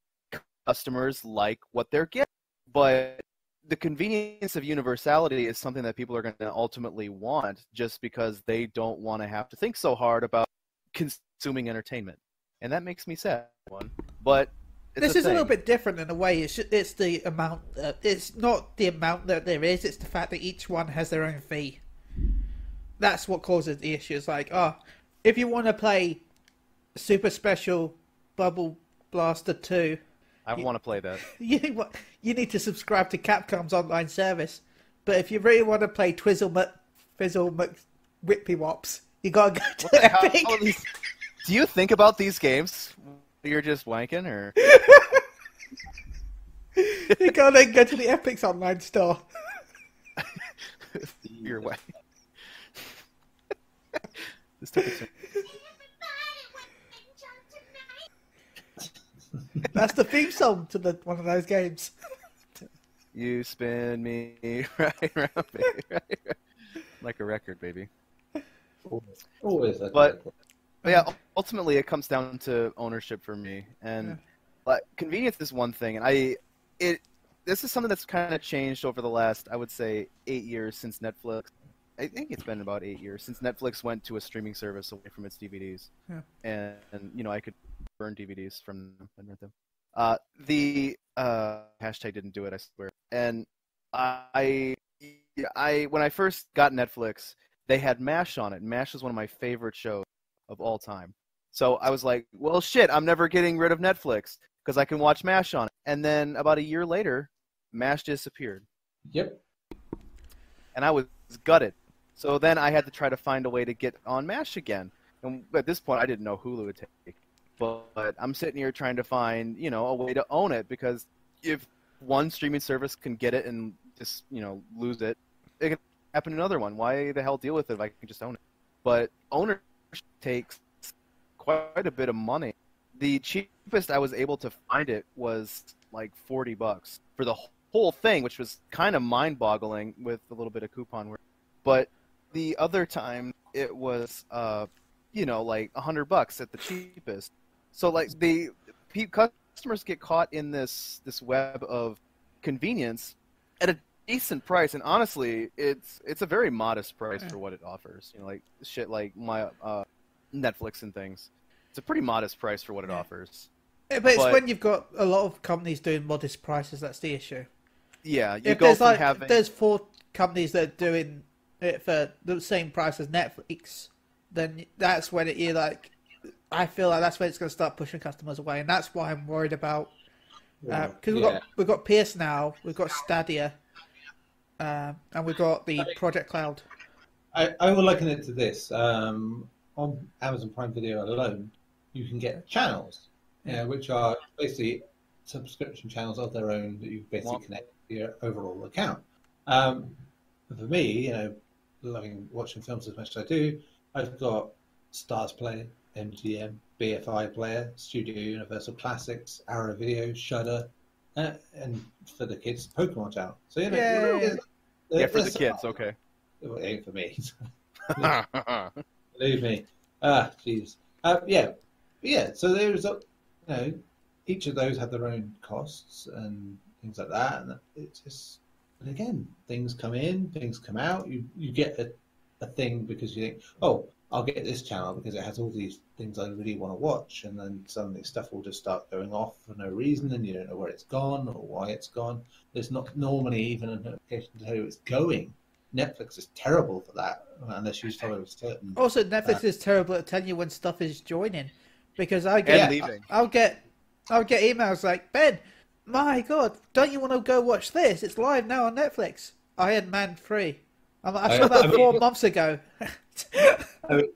customers like what they're getting. But the convenience of universality is something that people are going to ultimately want just because they don't want to have to think so hard about consuming entertainment. And that makes me sad. But this is a little bit different in a way. It's the amount. It's not the amount that there is. It's the fact that each one has their own fee. That's what causes the issue. It's like, if you want to play Super Special Bubble Blaster 2... I want to play that. You need to subscribe to Capcom's online service. But if you really want to play Fizzle Whippy Wops, you gotta go to Epic. Do you think about these games? You're just wanking, or you gotta go to the Epic's online store. You're way. This took a turn. That's the theme song to one of those games. You spin me right around, baby. Right. Like a record, baby. Always. But yeah, ultimately it comes down to ownership for me. And But convenience is one thing, and this is something that's kind of changed over the last, I would say, 8 years since Netflix. I think it's been about 8 years since Netflix went to a streaming service away from its DVDs. Yeah. And I could burn DVDs from them and rent them. The hashtag didn't do it, I swear. And I when I first got Netflix, they had MASH on it. MASH is one of my favorite shows of all time. So I was like, well, shit, I'm never getting rid of Netflix because I can watch MASH on it. And then about a year later, MASH disappeared. Yep. And I was gutted. So then I had to try to find a way to get on MASH again. And at this point, I didn't know Hulu would take. But I'm sitting here trying to find, a way to own it, because if one streaming service can get it and just, lose it, it can happen to another one. Why the hell deal with it if I can just own it? But ownership takes quite a bit of money. The cheapest I was able to find it was like $40 for the whole thing, which was kind of mind-boggling with a little bit of coupon work. But the other time it was, like $100 at the cheapest. So like the customers get caught in this web of convenience at a decent price, and honestly, it's a very modest price for what it offers. Like shit like my Netflix and things. It's a pretty modest price for what it offers. But it's when you've got a lot of companies doing modest prices that's the issue. Yeah, if there's 4 companies that are doing it for the same price as Netflix, then that's when I feel like that's when it's going to start pushing customers away, and that's why I'm worried about. Because we've got PS Now, we've got Stadia, and we've got the Project Cloud. I will liken it to this. On Amazon Prime Video alone, you can get channels, which are basically subscription channels of their own that you basically connect to your overall account. For me, loving watching films as much as I do, I've got Stars Play, MGM, BFI Player, Studio Universal Classics, Arrow Video, Shudder, and for the kids, Pokemon Channel. So for the kids, okay. Well, it ain't for me. Believe me. Jeez. So there's each of those have their own costs and things like that, and it's just. And again, things come in, things come out. You get a thing because you think, oh, I'll get this channel because it has all these things I really want to watch, and then suddenly stuff will just start going off for no reason, and you don't know where it's gone or why it's gone. There's not normally even a notification to tell you it's going. Netflix is terrible for that, unless you follow certain. Also, Netflix is terrible at telling you when stuff is joining, because I'll get emails like, Ben, my God, don't you want to go watch this? It's live now on Netflix. Iron Man 3. I saw that 4 months ago. If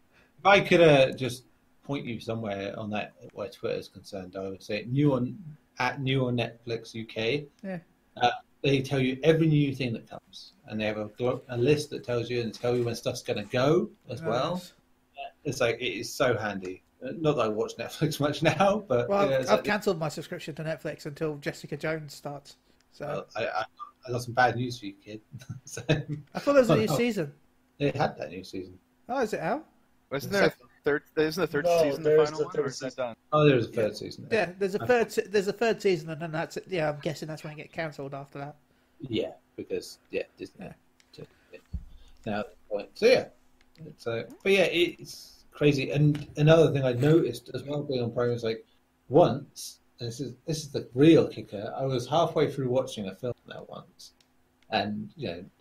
I could just point you somewhere on that where Twitter is concerned, I would say new on Netflix UK. Yeah. They tell you every new thing that comes, and they have a list that tells you and tell you when stuff's going to go as well. It's like it is so handy. Not that I watch Netflix much now, but I've cancelled my subscription to Netflix until Jessica Jones starts. So I got some bad news for you, kid. I thought there was a new season. They had that new season. Oh, is it out? Isn't there a third season? The final one, or is that done? Oh, there's a third season. Yeah, there's a third season, and then that's it. Yeah, I'm guessing that's when it gets cancelled after that. Yeah, because Disney. Yeah. Now, so it's crazy. And another thing I noticed as well being on Prime is like once, and this is the real kicker. I was halfway through watching a film now once, and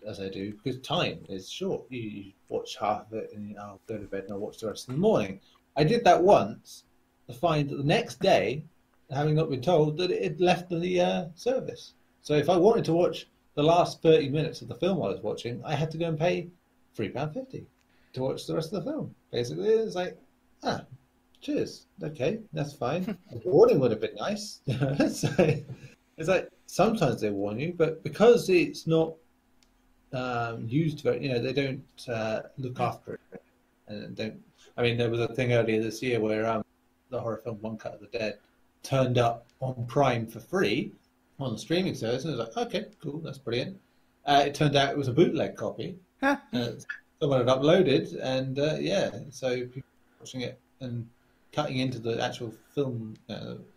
as I do, because time is short. You watch half of it and I'll go to bed and I'll watch the rest in the morning. I did that once to find that the next day, having not been told that it had left the service. So if I wanted to watch the last 30 minutes of the film I was watching, I had to go and pay £3.50 to watch the rest of the film. Basically, it's like, cheers. Okay, that's fine. The warning would have been nice. So it's like sometimes they warn you, but because it's not used very, they don't look after it, and don't. I mean, there was a thing earlier this year where the horror film One Cut of the Dead turned up on Prime for free on the streaming service, and it was like, okay, cool, that's brilliant. It turned out it was a bootleg copy. Someone had uploaded, and so people watching it and cutting into the actual film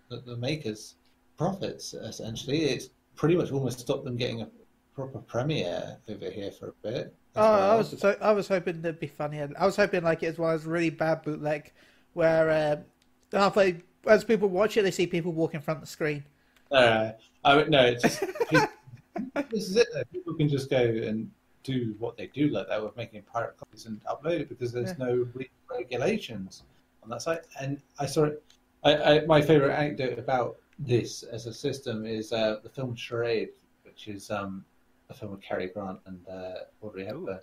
the makers' profits. Essentially, it's pretty much almost stopped them getting a proper premiere over here for a bit. I was hoping it'd be funny. I was hoping like it was really bad bootleg, where halfway as people watch it, they see people walk in front of the screen. No, it's just this is it. Though. People can just go and do what they do like that with making pirate copies and upload it because there's no regulations on that site. And I saw it. My favorite anecdote about this as a system is the film Charade, which is a film with Cary Grant and Audrey Hepburn.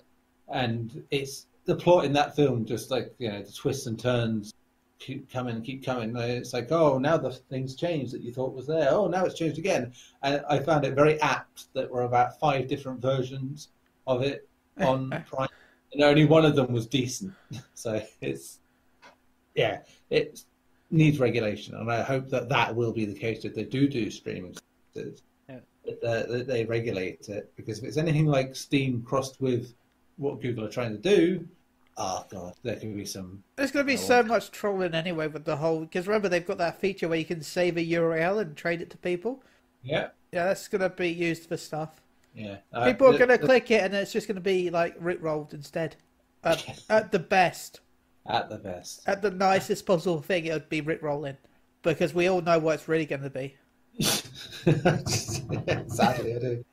And it's the plot in that film, just like the twists and turns keep coming. It's like, oh, now the things changed that you thought was there. Oh, now it's changed again. And I found it very apt that were about 5 different versions of it on Prime, and only one of them was decent. So it needs regulation, and I hope that will be the case if they do streaming services, that they regulate it, because if it's anything like Steam crossed with what Google are trying to do, oh god, there can be some. There's going to be so much trolling anyway with the whole. Because remember, they've got that feature where you can save a URL and trade it to people. Yeah, that's going to be used for stuff. Yeah, people are going to click it, and it's just going to be like rickrolled instead. At the best. At the best. At the nicest possible thing, it would be rickrolling, because we all know what it's really going to be. Sadly, I do.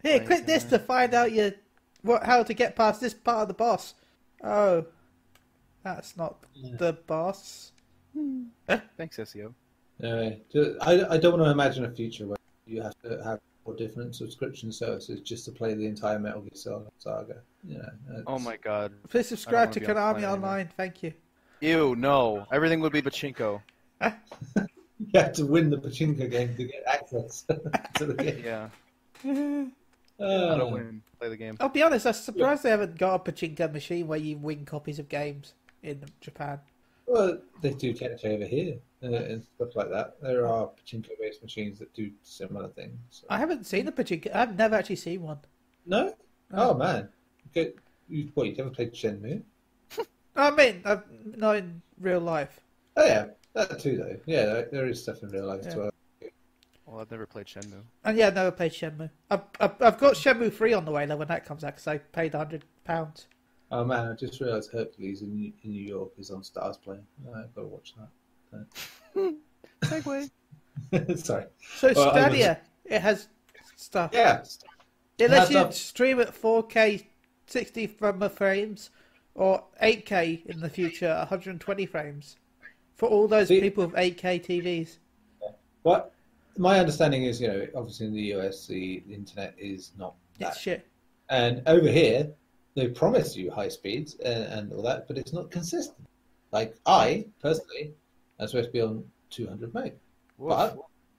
Here, click this to find out how to get past this part of the boss. Oh, that's not the boss. Thanks, SEO. I don't want to imagine a future where you have to have 4 different subscription services just to play the entire Metal Gear Saga. Oh my god. Please subscribe to Konami Online, thank you. Ew, no. Everything would be pachinko. You have to win the pachinko game to get access to the game. Yeah. I don't win. Play the game. I'll be honest, I'm surprised they haven't got a pachinko machine where you win copies of games in Japan. Well, they do technically over here and stuff like that. There are pachinko-based machines that do similar things. So. I haven't seen a pachinko. I've never actually seen one. No? Oh, man. Okay. You never played Shenmue? I mean, not in real life. Oh, yeah. That too, though. Yeah, there is stuff in real life as well. Well, I've never played Shenmue. And yeah, I've never played Shenmue. I've got Shenmue 3 on the way though when that comes out because I paid £100. Oh man, I just realised Hercules in New York is on Stars Play. I've got to watch that. Segway. Sorry. So Stadia, it has stuff. Yeah. It lets you stream at 4K 60 frames or 8K in the future 120 frames for all those people with 8K TVs. What? My understanding is, obviously in the US, the internet is not that. It's shit. And over here, they promise you high speeds and all that, but it's not consistent. Like, I, personally, am supposed to be on 200 meg. Woof. But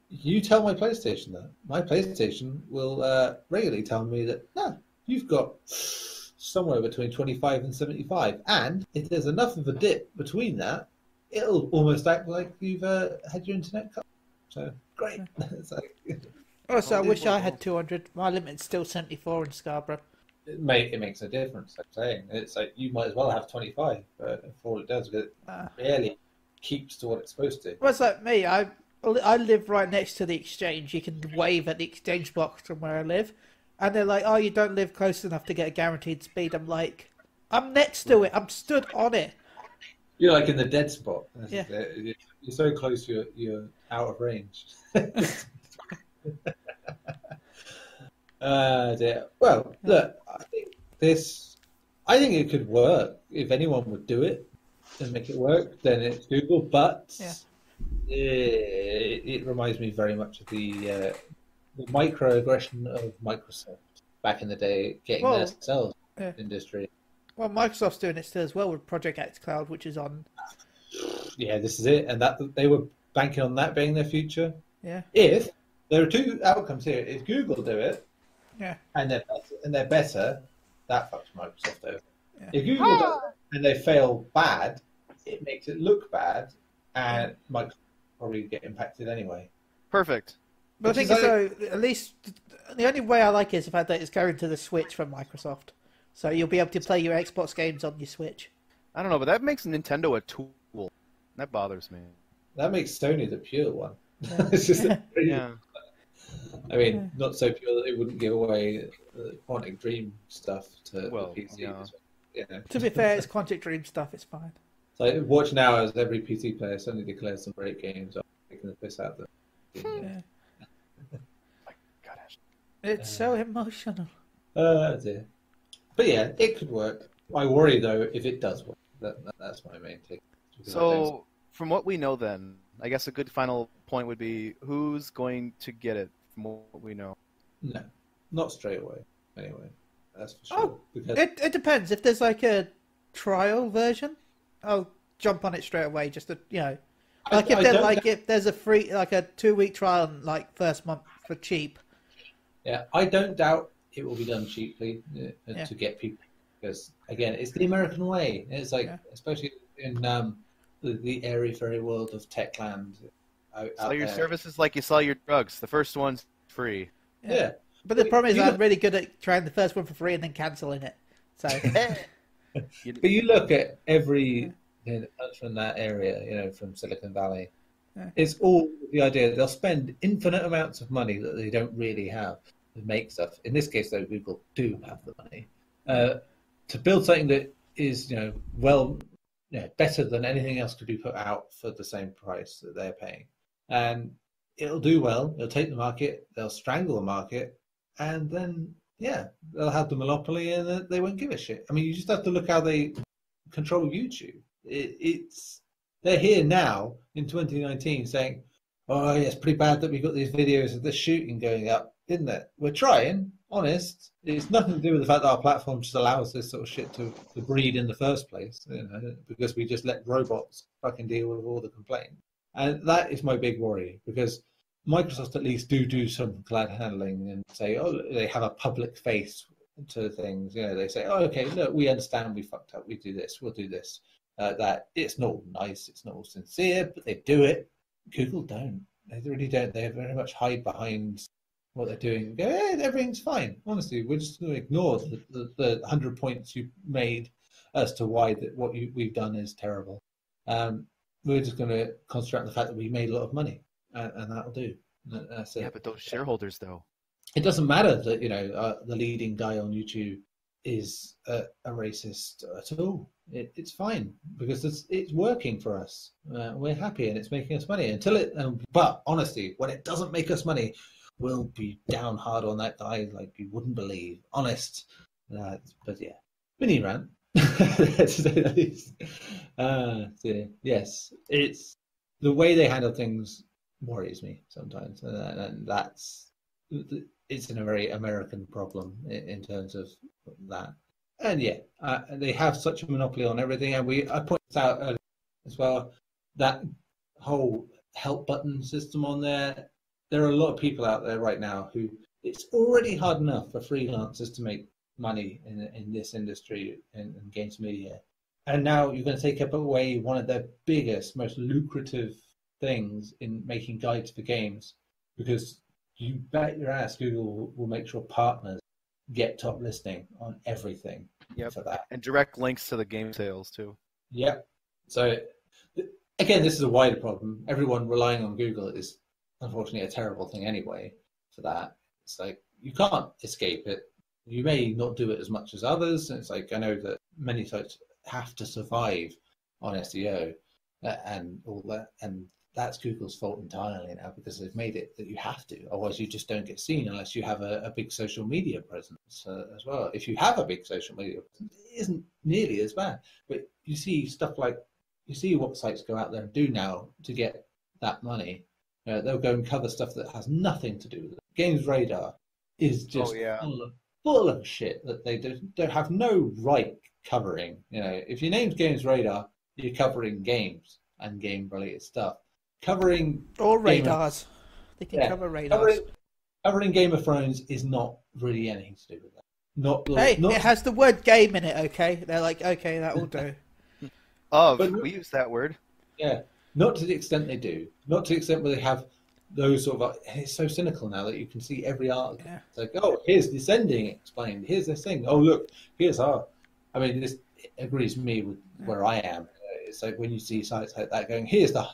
you tell my PlayStation that. My PlayStation will regularly tell me that, no, you've got somewhere between 25 and 75. And if there's enough of a dip between that, it'll almost act like you've had your internet cut. So, great. Also, I wish I had 200. My limit's still 74 in Scarborough. It makes a difference, I'm saying. It's like you might as well have 25 for all it does, because it barely keeps to what it's supposed to. Well, it's like me. I live right next to the exchange. You can wave at the exchange box from where I live. And they're like, oh, you don't live close enough to get a guaranteed speed. I'm like, I'm next to it. I'm stood on it. You're like in the dead spot. Yeah. You're so close, you're out of range. Dear. Well, look, I think it could work. If anyone would do it and make it work, then it's Google. But it reminds me very much of the microaggression of Microsoft back in the day, getting their sales industry. Well, Microsoft's doing it still as well with Project X Cloud, which is on. Yeah, this is it, and that they were banking on that being their future. Yeah. If there are 2 outcomes here, if Google do it, and they're better, that fucks Microsoft over. Yeah. If Google does it and they fail bad, it makes it look bad, and Microsoft probably get impacted anyway. Perfect. But I think so. At least the only way I like it is the fact that it's going to the Switch from Microsoft, so you'll be able to play your Xbox games on your Switch. I don't know, but that makes Nintendo a tool. That bothers me. That makes Sony the pure one. Yeah. It's just Yeah. I mean, not so pure that they wouldn't give away Quantic Dream stuff to Well, the PC. yeah. You know. To be fair, it's Quantic Dream stuff. It's fine. So watch now as every PC player suddenly declares some great games. I'm taking the piss out of them. Yeah. God, It's so emotional. Dear. But yeah, it could work. I worry though if it does work. That's my main take. So, from what we know, then I guess a good final point would be who's going to get it. From what we know, No, not straight away. Anyway, that's for sure. Oh, because it depends. If there's like a trial version, I'll jump on it straight away. Just to, like if there's a free, like a 2-week trial, and like first month for cheap. yeah, I don't doubt it will be done cheaply Yeah. to get people. Because again, it's the American way. It's like, especially in the airy fairy world of Techland. sell your services like you sell your drugs. The first one's free. Yeah. But the problem is, I'm really good at trying the first one for free and then cancelling it. So, But you look at every from that area, from Silicon Valley. Yeah. It's all the idea that they'll spend infinite amounts of money that they don't really have to make stuff. In this case, though, Google do have the money to build something that is, better than anything else could be put out for the same price that they're paying. And it'll do well. It'll take the market. They'll strangle the market, and then they'll have the monopoly, and they won't give a shit. I mean, you just have to look how they control YouTube. They're here now in 2019 saying, "Oh, yeah, it's pretty bad that we got these videos of the shooting going up, isn't it? We're trying, honest. It's nothing to do with the fact that our platform just allows this sort of shit to breed in the first place, because we just let robots fucking deal with all the complaints." And that is my big worry, because Microsoft at least do some glad handling and say, they have a public face to things. They say, okay, look, we understand we fucked up. We do this. We'll do this. That it's not all nice. It's not all sincere, but they do it. Google don't. They really don't. They very much hide behind what they're doing. Go, everything's fine. Honestly, we're just going to ignore the 100 points you made as to why what we've done is terrible. We're just going to concentrate on the fact that we made a lot of money, and that'll do. That's it. Yeah, but those shareholders, though. It doesn't matter that the leading guy on YouTube is a racist at all. It's fine because it's working for us. We're happy and it's making us money until it. But honestly, when it doesn't make us money, we'll be down hard on that guy like you wouldn't believe. Honest. But yeah, mini rant. To say the least. Yes, it's the way they handle things worries me sometimes, and it's a very American problem in terms of that. And they have such a monopoly on everything, and I pointed out earlier as well that whole help button system on there. There are a lot of people out there right now who it's already hard enough for freelancers to make money in this industry in games media, and now you're going to take away one of their biggest, most lucrative things in making guides for games, because you bet your ass Google will make sure partners get top listing on everything for that, and direct links to the game sales too. Yep. So again, this is a wider problem. Everyone relying on Google is unfortunately a terrible thing anyway. For that, it's like you can't escape it. You may not do it as much as others. And it's like, I know that many sites have to survive on SEO and all that. And that's Google's fault entirely now, because they've made it that you have to. Otherwise, you just don't get seen unless you have a big social media presence as well. If you have a big social media presence, it isn't nearly as bad. But you see stuff like, you see what sites go out there and do now to get that money. They'll go and cover stuff that has nothing to do with it. Games Radar is just full of shit that they don't have no right covering. If your name's Games Radar, you're covering games and game-related stuff. Covering or radars. They can cover radars. Covering Game of Thrones is not really anything to do with that. It has the word game in it, okay? They're like, okay, that will do. We use that word. Yeah, not to the extent they do. Not to the extent where they have those sort of... It's so cynical now that you can see every article. Yeah. It's like, here's this ending explained. Here's this thing. Oh, look, here's our... I mean, this agrees with me with where I am. It's like when you see sites like that going, here's the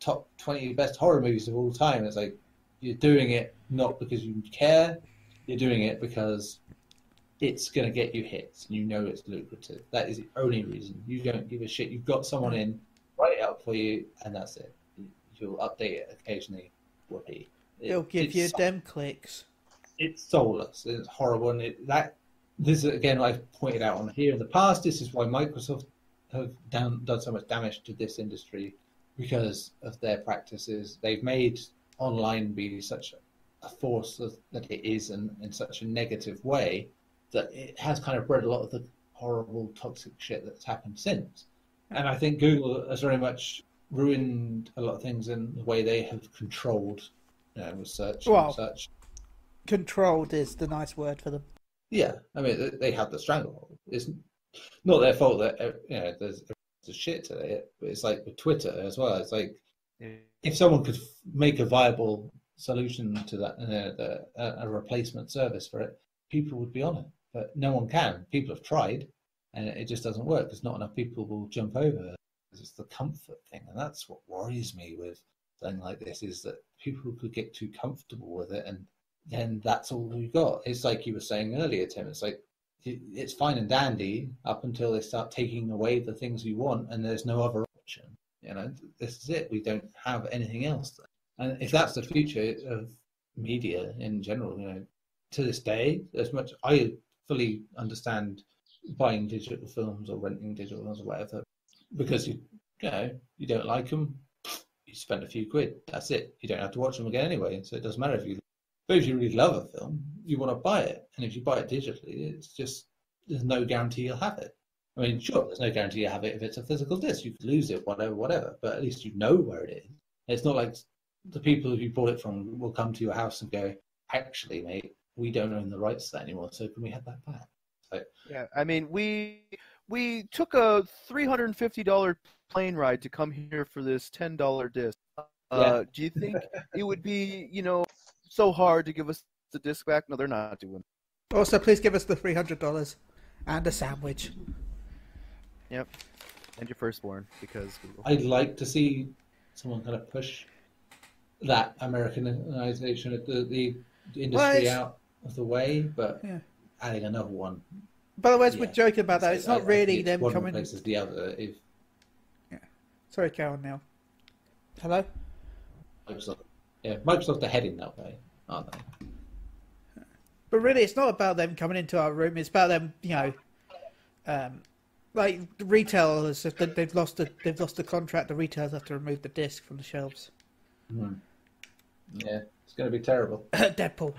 top 20 best horror movies of all time. It's like you're doing it not because you care, you're doing it because it's going to get you hits. You know it's lucrative. That is the only reason. You don't give a shit. You've got someone in, write it up for you, and that's it. You'll update it occasionally. Whoopee. It'll give you them clicks. It's soulless. It's horrible. And this is, again, I've pointed out on here in the past, this is why Microsoft have done so much damage to this industry because of their practices. They've made online be such a force that it is in such a negative way that it has kind of bred a lot of the horrible, toxic shit that's happened since. And I think Google has very much ruined a lot of things in the way they have controlled research and such. Controlled is the nice word for them. Yeah, I mean, they have the stranglehold. It's not their fault that there's shit to it, but it's like with Twitter as well. It's like if someone could make a viable solution to that, a replacement service for it, people would be on it. But no one can. People have tried, and it just doesn't work because not enough people will jump over. It's the comfort thing, and that's what worries me with something like this: is that people could get too comfortable with it, and then that's all we got. It's like you were saying earlier, Tim. It's like it's fine and dandy up until they start taking away the things you want, and there's no other option. This is it. We don't have anything else. And if that's the future of media in general, to this day, as much I fully understand buying digital films or renting digital films or whatever, because you don't like them, you spend a few quid. That's it. You don't have to watch them again anyway, so it doesn't matter if you. But if you really love a film, you want to buy it, and if you buy it digitally, it's just there's no guarantee you'll have it. I mean, sure, there's no guarantee you have it if it's a physical disc. You could lose it, whatever. But at least you know where it is. It's not like the people who you bought it from will come to your house and go, "Actually, mate, we don't own the rights to that anymore. So can we have that back?" So, yeah, I mean, we took a $350 plane ride to come here for this $10 disc. Do you think it would be, so hard to give us the disc back? No, they're not doing it. Also, please give us the $300 and a sandwich. Yep, and your firstborn, because Google. I'd like to see someone kind of push that Americanization of the industry out of the way, but adding another one. By the way, we're joking about that. It's not really them one coming. Replaces the other. Sorry, Karen. Now, hello. Microsoft are heading that way, aren't they? But really, it's not about them coming into our room. It's about them, like retailers. If they've lost the contract, the retailers have to remove the disc from the shelves. Mm. Yeah, it's going to be terrible. Deadpool.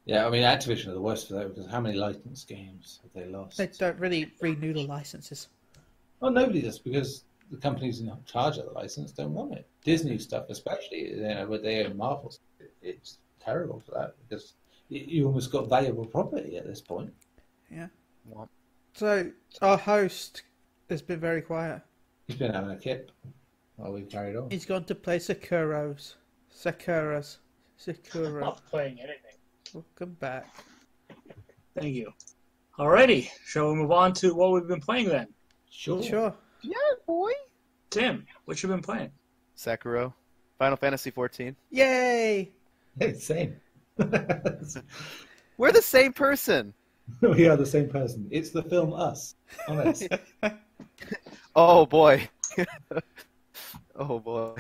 Yeah, I mean, Activision are the worst for that because how many licensed games have they lost? They don't really renew the licenses. Well, nobody does because the companies in charge of the license don't want it. Disney stuff, especially, where they own Marvel, it's terrible for that because you almost got valuable property at this point. Yeah. Well, so our host has been very quiet. He's been having a kip while we've carried on. He's gone to play Sakuras. I'm not playing anything. Welcome back. Thank you. Alrighty, shall we move on to what we've been playing then? Sure. yeah, boy. Tim, what you been playing? Sakura, Final Fantasy 14. Yay! Hey, same. We're the same person. We are the same person. It's the film Us. Honest. Oh boy. Oh boy.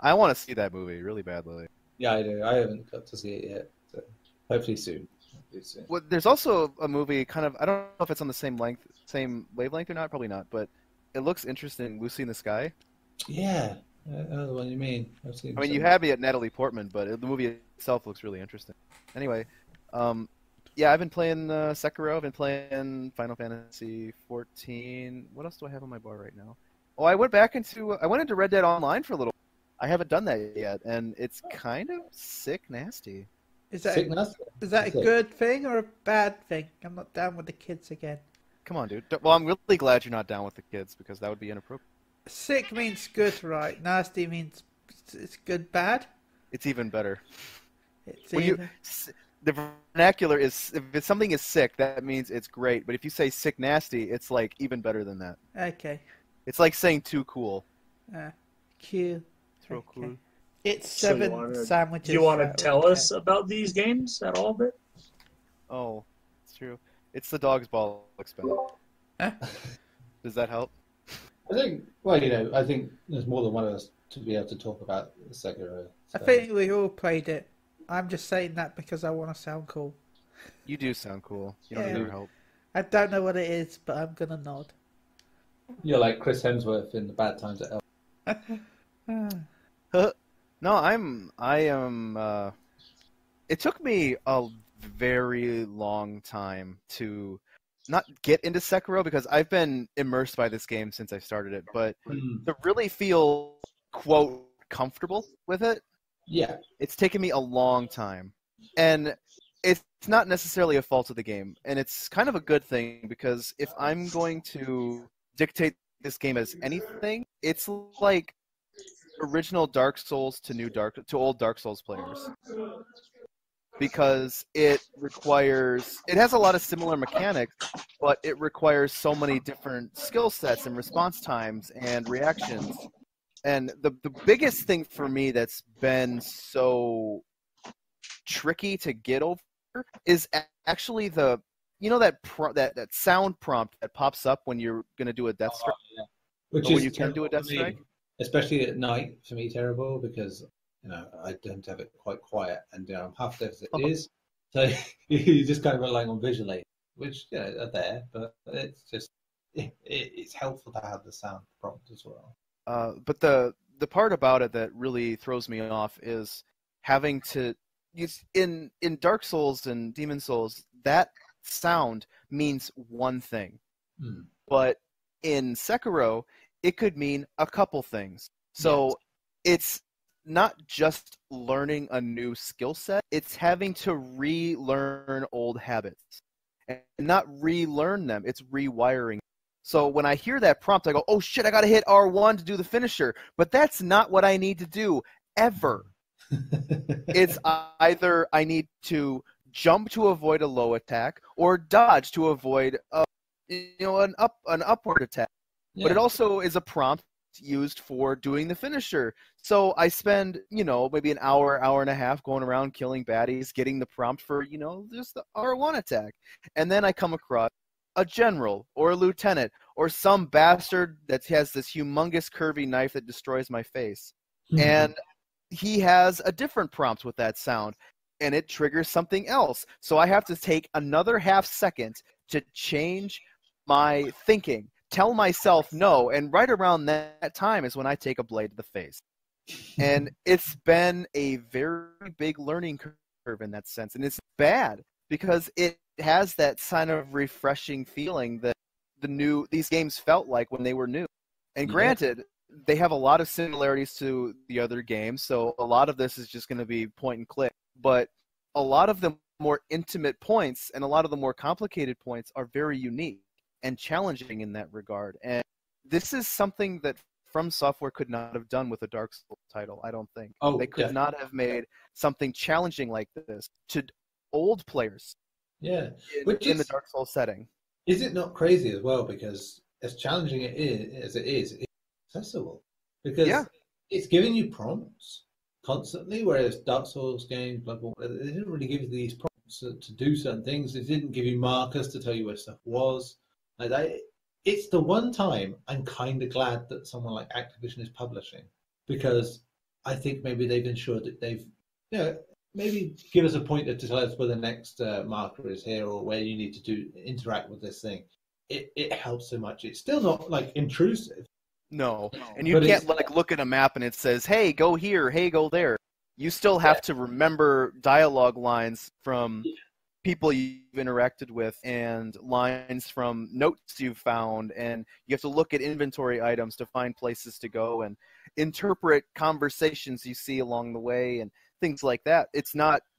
I want to see that movie really badly. Yeah, I do. I haven't got to see it yet. So hopefully soon. Well, there's also a movie kind of, I don't know if it's on the same wavelength or not, probably not, but it looks interesting, Lucy in the Sky. Yeah, I know the one you mean. I mean, you had me at Natalie Portman, but the movie itself looks really interesting. Anyway, yeah, I've been playing Sekiro, I've been playing Final Fantasy 14. What else do I have on my bar right now? Oh, I went into Red Dead Online for a little. I haven't done that yet, and it's kind of sick nasty. Is that a good thing or a bad thing? I'm not down with the kids again. Come on, dude. Well, I'm really glad you're not down with the kids because that would be inappropriate. Sick means good, right? Nasty means it's good, bad? It's even better. the vernacular is, if something is sick, that means it's great. But if you say sick nasty, it's like even better than that. Okay. It's like saying too cool. Cool. It's real cool. It's So 7 sandwiches. Do you want to so, tell okay. us about these games at all, bit? Oh, it's true. It's the dog's ball experiment. Huh? Does that help? I think, well, you know, I think there's more than one of us to be able to talk about Sekiro. I So. think we all played it. I'm just saying that because I want to sound cool. You do sound cool. You don't Yeah. need our help. I don't know what it is, but I'm gonna nod. You're like Chris Hemsworth in the Bad Times at El. No, I am. It took me a very long time to not get into Sekiro because I've been immersed by this game since I started it, but to really feel, quote, comfortable with it, Yeah. it's taken me a long time. And it's not necessarily a fault of the game, and it's kind of a good thing because if I'm going to dictate this game as anything, it's like original Dark Souls to old Dark Souls players. Because it has a lot of similar mechanics, but it requires so many different skill sets and response times and reactions. And the biggest thing for me that's been so tricky to get over is actually that sound prompt that pops up when you're going to do a death strike. Yeah. Which Or is when you can do a death strike. Especially at night, for me, terrible because I don't have it quite quiet, and I'm half deaf as it is, so you're just kind of relying on visual aids, which are there, but it's just it's helpful to have the sound prompt as well. But the part about it that really throws me off is having to use in Dark Souls and Demon Souls, that sound means one thing, but in Sekiro it could mean a couple things. So it's not just learning a new skill set, it's having to relearn old habits. And not relearn them, it's rewiring. So when I hear that prompt, I go, oh shit, I gotta hit R1 to do the finisher. But that's not what I need to do, ever. It's either I need to jump to avoid a low attack, or dodge to avoid an upward attack. But it also is a prompt used for doing the finisher. So I spend, maybe an hour and a half going around killing baddies, getting the prompt for, just the R1 attack. And then I come across a general or a lieutenant or some bastard that has this humongous curvy knife that destroys my face. And he has a different prompt with that sound, and it triggers something else. So I have to take another half second to change my thinking, tell myself no, and right around that time is when I take a blade to the face. And it's been a very big learning curve in that sense, and it's bad because it has that kind of refreshing feeling that these games felt like when they were new. And granted, they have a lot of similarities to the other games, so a lot of this is just going to be point and click, but a lot of the more intimate points and a lot of the more complicated points are very unique and challenging in that regard. And this is something that From Software could not have done with a Dark Souls title, I don't think. They could not have made something challenging like this to old players in the Dark Souls setting. Is it not crazy as well? Because as challenging as it is, it's accessible. Because it's giving you prompts constantly, whereas Dark Souls games, Bloodborne, they didn't really give you these prompts to do certain things. It didn't give you markers to tell you where stuff was. It's the one time I'm kind of glad that someone like Activision is publishing, because I think maybe they've ensured that they've, maybe give us a pointer to tell us where the next marker is here or where you need to interact with this thing. It helps so much. It's still not like intrusive. No, and you can't look at a map and it says, hey, go here, hey, go there. You still have to remember dialogue lines from people you've interacted with and lines from notes you've found, and you have to look at inventory items to find places to go and interpret conversations you see along the way and things like that. It's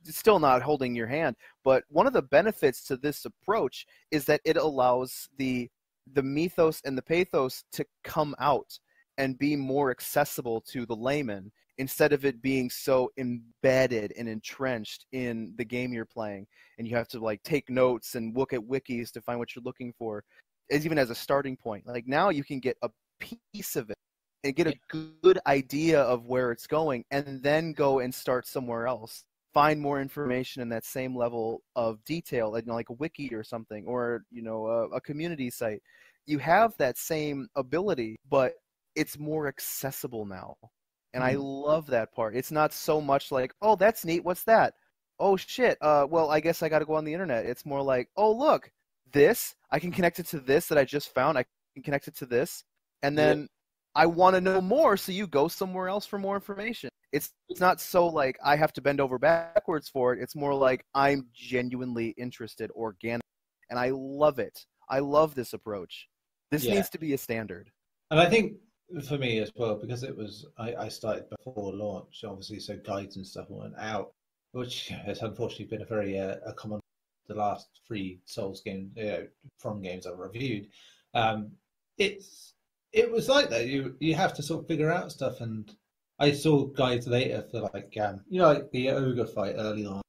still not holding your hand, but one of the benefits to this approach is that it allows the mythos and the pathos to come out and be more accessible to the layman instead of it being so embedded and entrenched in the game you're playing, and you have to like take notes and look at wikis to find what you're looking for, even as a starting point. Like now you can get a piece of it and get a good idea of where it's going, and then go and start somewhere else. Find more information in that same level of detail, like a wiki or something, or a community site. You have that same ability, but it's more accessible now. And I love that part. It's not so much like, oh, that's neat. What's that? Oh, shit. Well, I guess I got to go on the internet. It's more like, oh, look, this. I can connect it to this that I just found. I can connect it to this. And then I want to know more, so you go somewhere else for more information. It's not so like I have to bend over backwards for it. It's more like I'm genuinely interested, organic. And I love it. I love this approach. This needs to be a standard. And I think for me as well, because it was I started before launch, obviously, so guides and stuff weren't out, which has unfortunately been a very a common the last 3 Souls games from games I've reviewed. It was like that. You have to sort of figure out stuff, and I saw guides later for like like the ogre fight early on,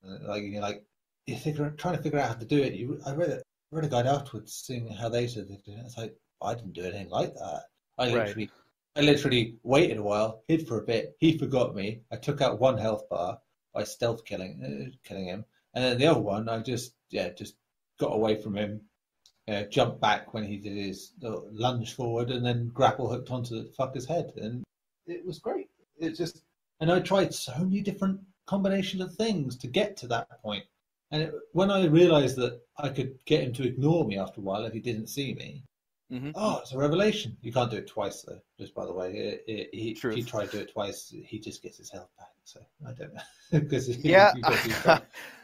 you're trying to figure out how to do it. I read a guide afterwards seeing how they said they did it. It's like, I didn't do anything like that. I literally waited a while, hid for a bit. He forgot me. I took out 1 health bar by stealth killing him, and then the other one, I just got away from him, jumped back when he did his lunge forward, and then grapple hooked onto the fucker's head, and it was great. And I tried so many different combinations of things to get to that point. And when I realised that I could get him to ignore me after a while if he didn't see me, it's a revelation. You can't do it twice, though, just by the way. If you try to do it twice, he just gets his health back. So I don't know.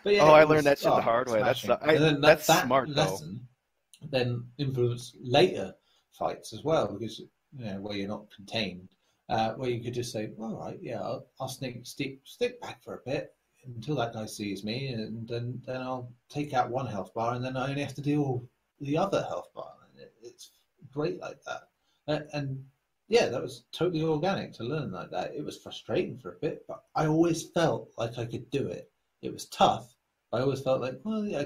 I learned that shit the hard way. That's smart, lesson then influenced later fights as well, because where you're not contained, where you could just say, all right, I'll stick back for a bit until that guy sees me, and then I'll take out 1 health bar, and then I only have to deal with the other health bar. It's great like that. And that was totally organic to learn like that. It was frustrating for a bit, but I always felt like I could do it. It was tough. I always felt like,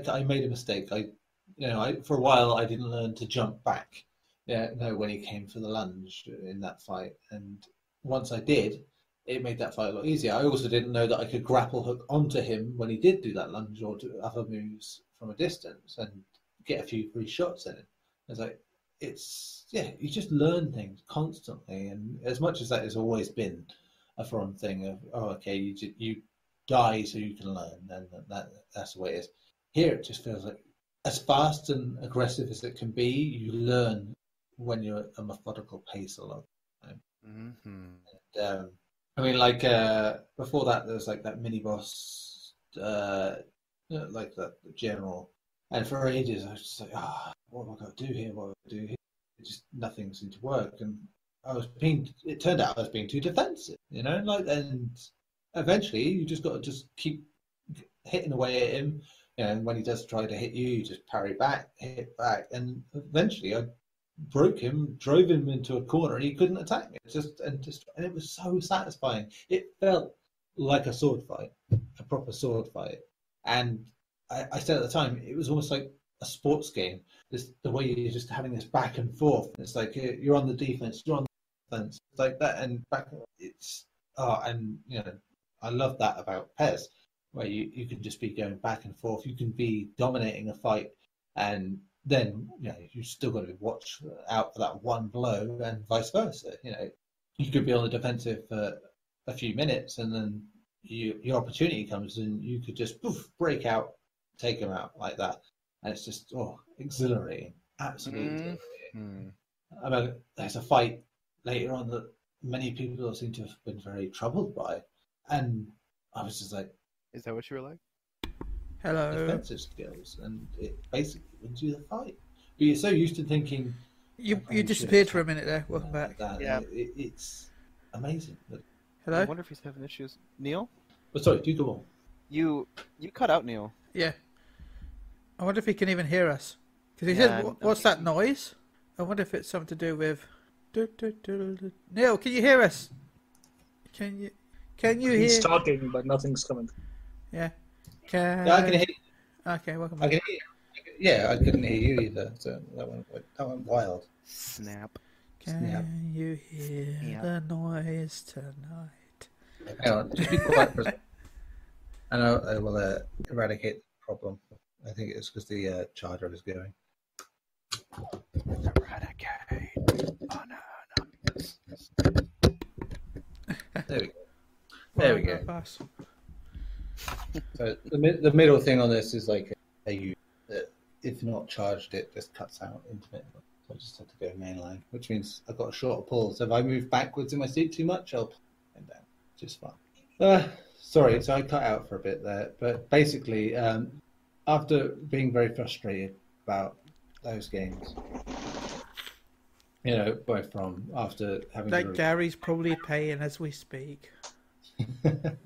I made a mistake. For a while I didn't learn to jump back. When he came for the lunge in that fight, and once I did, it made that fight a lot easier. I also didn't know that I could grapple hook onto him when he did do that lunge, or do other moves from a distance and get a few free shots in it. It's like, you just learn things constantly, and as much as that has always been a From thing of, you die so you can learn, and that's the way it is. Here it just feels like, as fast and aggressive as it can be, you learn when you're at a methodical pace a lot of the time. And, before that, there was like that mini boss, like that general, and for ages I was just like, what have I got to do here? What do I do here? Nothing seemed to work, and it turned out I was being too defensive, and eventually you just got to keep hitting away at him. And when he does try to hit you, you just parry back, hit back, and eventually I broke him, drove him into a corner, and he couldn't attack me. And it was so satisfying. It felt like a sword fight, a proper sword fight. And I said at the time, it was almost like a sports game. The way you're just having this back and forth. It's like you're on the defense, you're on the defense, it's like that, and back. I love that about PES, where you can just be going back and forth. You can be dominating a fight, and then you still got to watch out for that one blow, and vice versa. You could be on the defensive for a few minutes, and then your opportunity comes, and you could just break out, take them out like that, and it's just exhilarating, absolutely exhilarating. I mean, there's a fight later on that many people seem to have been very troubled by, and I was just like, is that what you were like? Hello. Defensive skills, and it basically wins you the fight. But you're so used to thinking. You disappeared for a minute there. Welcome back. It's amazing. Hello. I wonder if he's having issues. Neil? Oh, sorry, do go on. You cut out, Neil. Yeah. I wonder if he can even hear us. Because he said, "What's that noise?" I wonder if it's something to do with. Neil, can you hear us? Can Can you He's hear? talking, but nothing's coming. Yeah. Can... Yeah, I can hear you. Okay, welcome I back. can hear you. Yeah, I couldn't hear you either. So that went wild. Snap. Can you hear Yeah. the noise tonight? Hang on, just be quiet for a second. And I will eradicate the problem. I think it's because the charger is going. Eradicate. Oh no. There we go. There we go. Pass. So the middle thing on this is like a U that if not charged, it just cuts out intermittently. So I just had to go mainline, which means I've got a shorter pull. So if I move backwards in my seat too much, I'll pull it down, which is fine. Sorry, so I cut out for a bit there. But basically, after being very frustrated about those games, you know, both from after having Like Garri's probably paying as we speak. but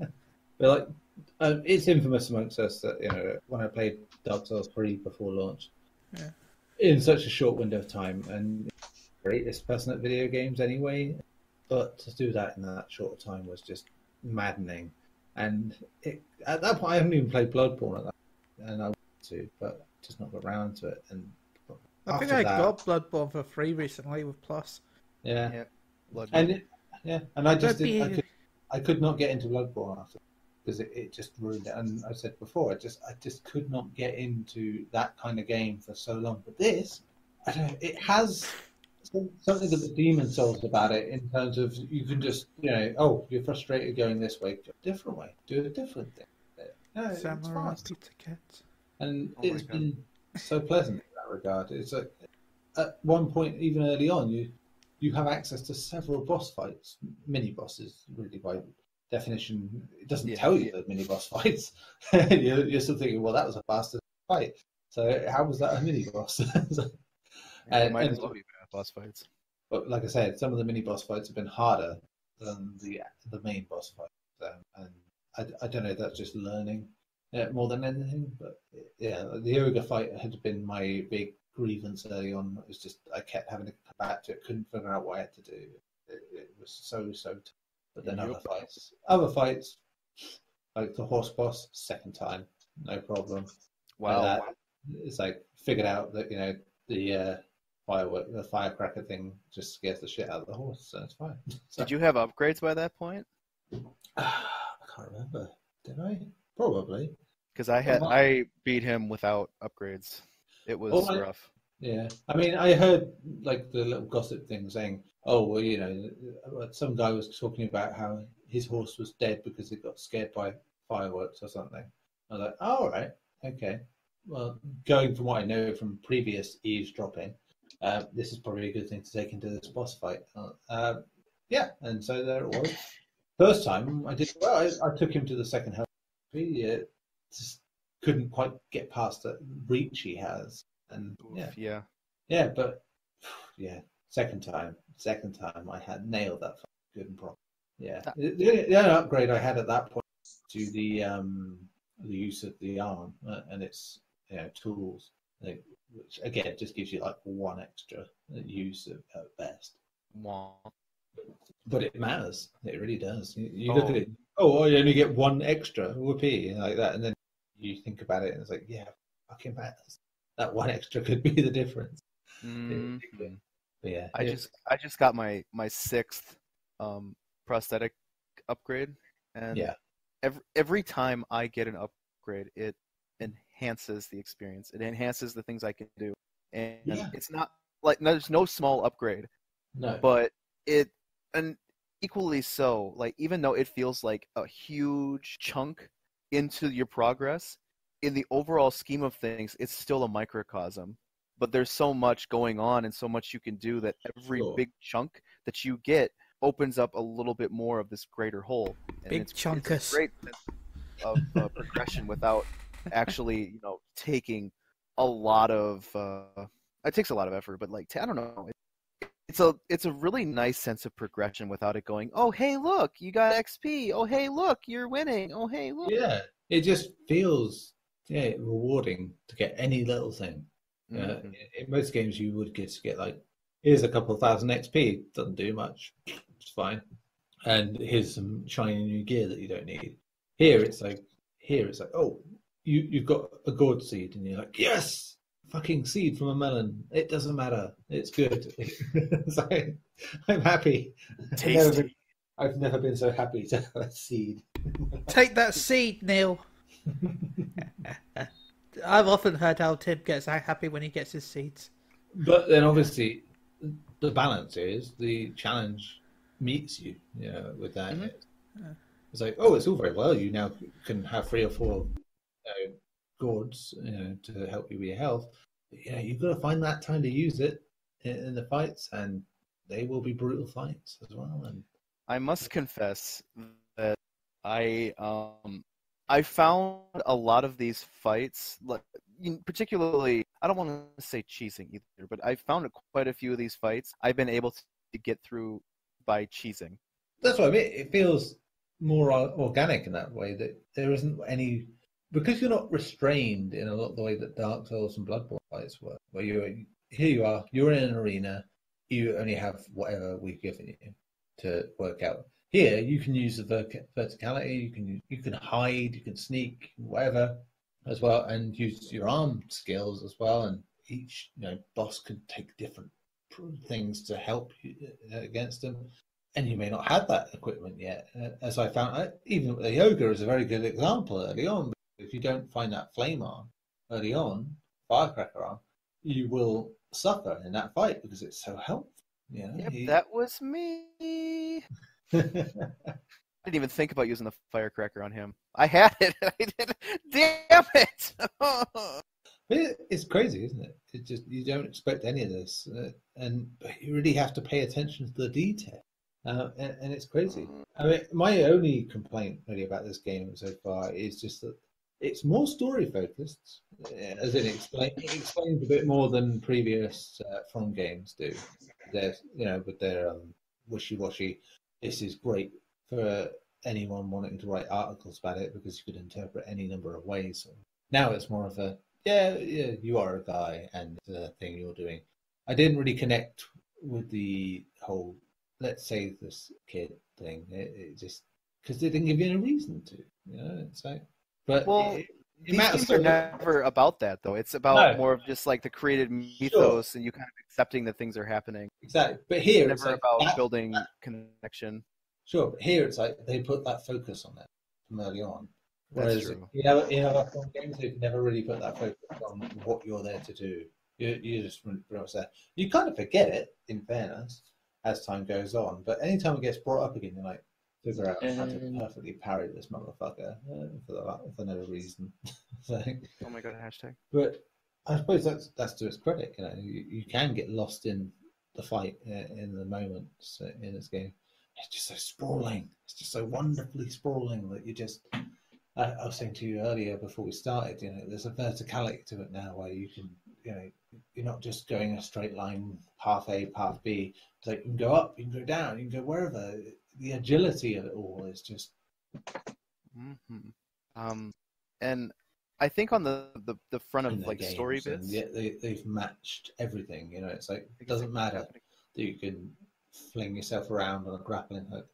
like it's infamous amongst us that, you know, when I played Dark Souls 3 before launch, Yeah. in such a short window of time, and greatest person at video games anyway, but to do that in that short time was just maddening. And at that point, I haven't even played Bloodborne at that point, and I wanted to, but just not got around to it. And I think after I that, got Bloodborne for free recently with Plus. yeah, Bloodborne. and I just That'd be- I could not get into Bloodborne after, because it just ruined it. And I said before, I just could not get into that kind of game for so long. But this, I don't know, it has something of the Demon Souls about it, in terms of you can just, you know, oh, you're frustrated going this way, go a different way, do a different thing. No, it's Samurai fast. Pizza Cats. And Oh my it's God. been so pleasant in that regard. It's like at one point, even early on, you have access to several boss fights, mini bosses, really by definition. It doesn't tell you the mini boss fights. You're still thinking, well, that was a bastard fight. So how was that a mini boss? It might as well be bad boss fights. But like I said, some of the mini boss fights have been harder than the main boss fight. And I don't know if that's just learning more than anything. But yeah, the Yoga fight had been my big grievance early on. It was just I kept having to come back to it, couldn't figure out what I had to do. It was so tough. But then Yep. other fights, like the horse boss, second time, no problem. Wow. Like that, it's like figured out that, you know, the firecracker thing just scares the shit out of the horse, so it's fine. So, Did you have upgrades by that point? I can't remember. Did I? Probably. Because I beat him without upgrades. It was rough. Yeah, I mean, I heard like the little gossip thing saying, "Oh, well, you know, some guy was talking about how his horse was dead because it got scared by fireworks or something." I was like, "Oh, all right, okay. Well, going from what I know from previous eavesdropping, this is probably a good thing to take into this boss fight." Yeah, and so there it was. First time I did well. I took him to the second health. He just couldn't quite get past that reach he has. And yeah, but yeah, second time I had nailed that good and proper. Yeah, the only upgrade I had at that point to the use of the arm and its, you know, tools, which again just gives you like one extra use at best. Wow. But it matters. It really does. You look at it. Oh, well, you only get one extra, whoopee, like that, and then you think about it, and it's like, yeah, fucking matters. That one extra could be the difference. Mm-hmm. But yeah, I just got my sixth prosthetic upgrade, and every time I get an upgrade, it enhances the experience. It enhances the things I can do, and it's not like there's no small upgrade. No, but and equally so, like, even though it feels like a huge chunk into your progress, in the overall scheme of things, it's still a microcosm. But there's so much going on and so much you can do that every big chunk that you get opens up a little bit more of this greater whole. And Big it's chunkus. a great sense of progression without actually, you know, taking a lot of. It takes a lot of effort, but like, I don't know. It's a really nice sense of progression without it going, oh, hey, look, you got XP. Oh, hey, look, you're winning. Oh, hey, look. Yeah, it just feels rewarding to get any little thing. In most games, you would get like, here's a couple of thousand XP. Doesn't do much. It's fine. and here's some shiny new gear that you don't need. Here it's like, oh, you've got a gourd seed, and you're like, yes, fucking seed from a melon. It doesn't matter. It's good. So I'm happy. Tasty. I've never been so happy to have a seed. Take that seed, Neil. I've often heard how Tim gets happy when he gets his seeds. But then obviously the balance is the challenge meets you, with that. Mm-hmm. It's like, oh, it's all very well. You now can have 3 or 4 gourds, to help you with your health. But, you've got to find that time to use it in the fights, and they will be brutal fights as well. And I must confess that I found a lot of these fights, particularly, I don't want to say cheesing either, but I found quite a few of these fights I've been able to get through by cheesing. that's what I mean. It feels more organic in that way, that there isn't any, because you're not restrained in a lot of the way that Dark Souls and Bloodborne fights were, where you're in an arena, you only have whatever we've given you to work out. Here, you can use the verticality, you can hide, you can sneak, whatever, as well, and use your arm skills as well. And each boss can take different things to help you against them. And you may not have that equipment yet. As I found, even the yoga is a very good example early on. If you don't find that flame arm early on, firecracker arm, you will suffer in that fight because it's so helpful. Yep, that was me. I didn't even think about using the firecracker on him. I had it. I did. Damn it! It's crazy, isn't it? It just, you don't expect any of this, but you really have to pay attention to the detail, and it's crazy. I mean, my only complaint really about this game so far is just that it's more story focused, as it explains a bit more than previous From games do. There's, with their wishy-washy. This is great for anyone wanting to write articles about it because you could interpret any number of ways. Now it's more of a, you are a guy and the thing you're doing. I didn't really connect with the whole, let's save this kid thing. It just, because they didn't give you any reason to. It's like, but these games are never about that, though. It's about more of just like the created mythos, and you kind of accepting that things are happening. Exactly, but here it's never about building connection. Sure, but here it's like they put that focus on it from early on. Whereas That's true. in other From games, they've never really put that focus on what you're there to do. You just pretty much there. You kind of forget it, in fairness, as time goes on. But anytime it gets brought up again, you're like, figure out how to perfectly parry this motherfucker for no reason. So, oh my god, hashtag. But I suppose that's to its credit. You can get lost in the fight in the moments in this game. It's just so sprawling. It's just so wonderfully sprawling that you just. I was saying to you earlier before we started, there's a verticality to it now where you can, you're not just going a straight line, path A, path B. It's like you can go up, you can go down, you can go wherever. The agility of it all is just. Mm-hmm. And I think on the front of like story bits, yeah, they've matched everything. It's like it doesn't matter that you can fling yourself around on a grappling hook.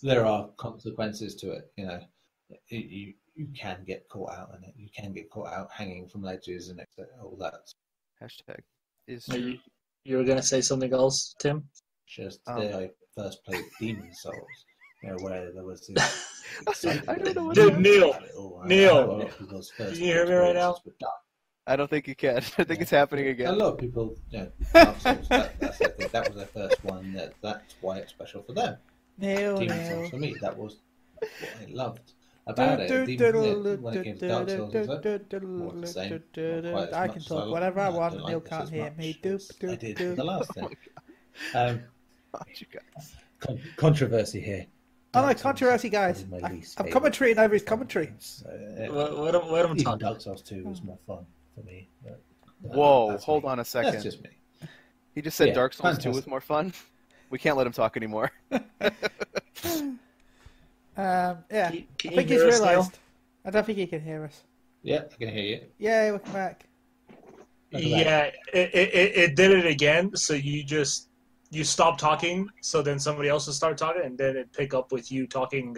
There are consequences to it. You can get caught out in it. You can get caught out hanging from ledges and all that. Hashtag is. You were gonna say something else, Tim? Just today I first played Demon Souls, where there was this I don't know what Dude, Neil, can you hear me right now? I don't think you can. I think it's happening again. A lot of people, Dark Souls, that was their first one. That's why it's special for them. Demon Souls for me, that was what I loved about it. When it came to Dark Souls, it was like, more the same. I can talk whatever I want. Neil can't hear me. I did for the last thing. Controversy here. Oh no, controversy, guys. I'm commentating over his commentary. What am I talking? Dark Souls 2 was more fun for me. Whoa, hold on a second. That's just me. He just said Dark Souls 2 was more fun? We can't let him talk anymore. Yeah. Can I think he's realised. I don't think he can hear us. Yeah, I can hear you. Yeah, welcome back. Yeah, it did it again. So you just you stop talking, so then somebody else will start talking, and then it pick up with you talking,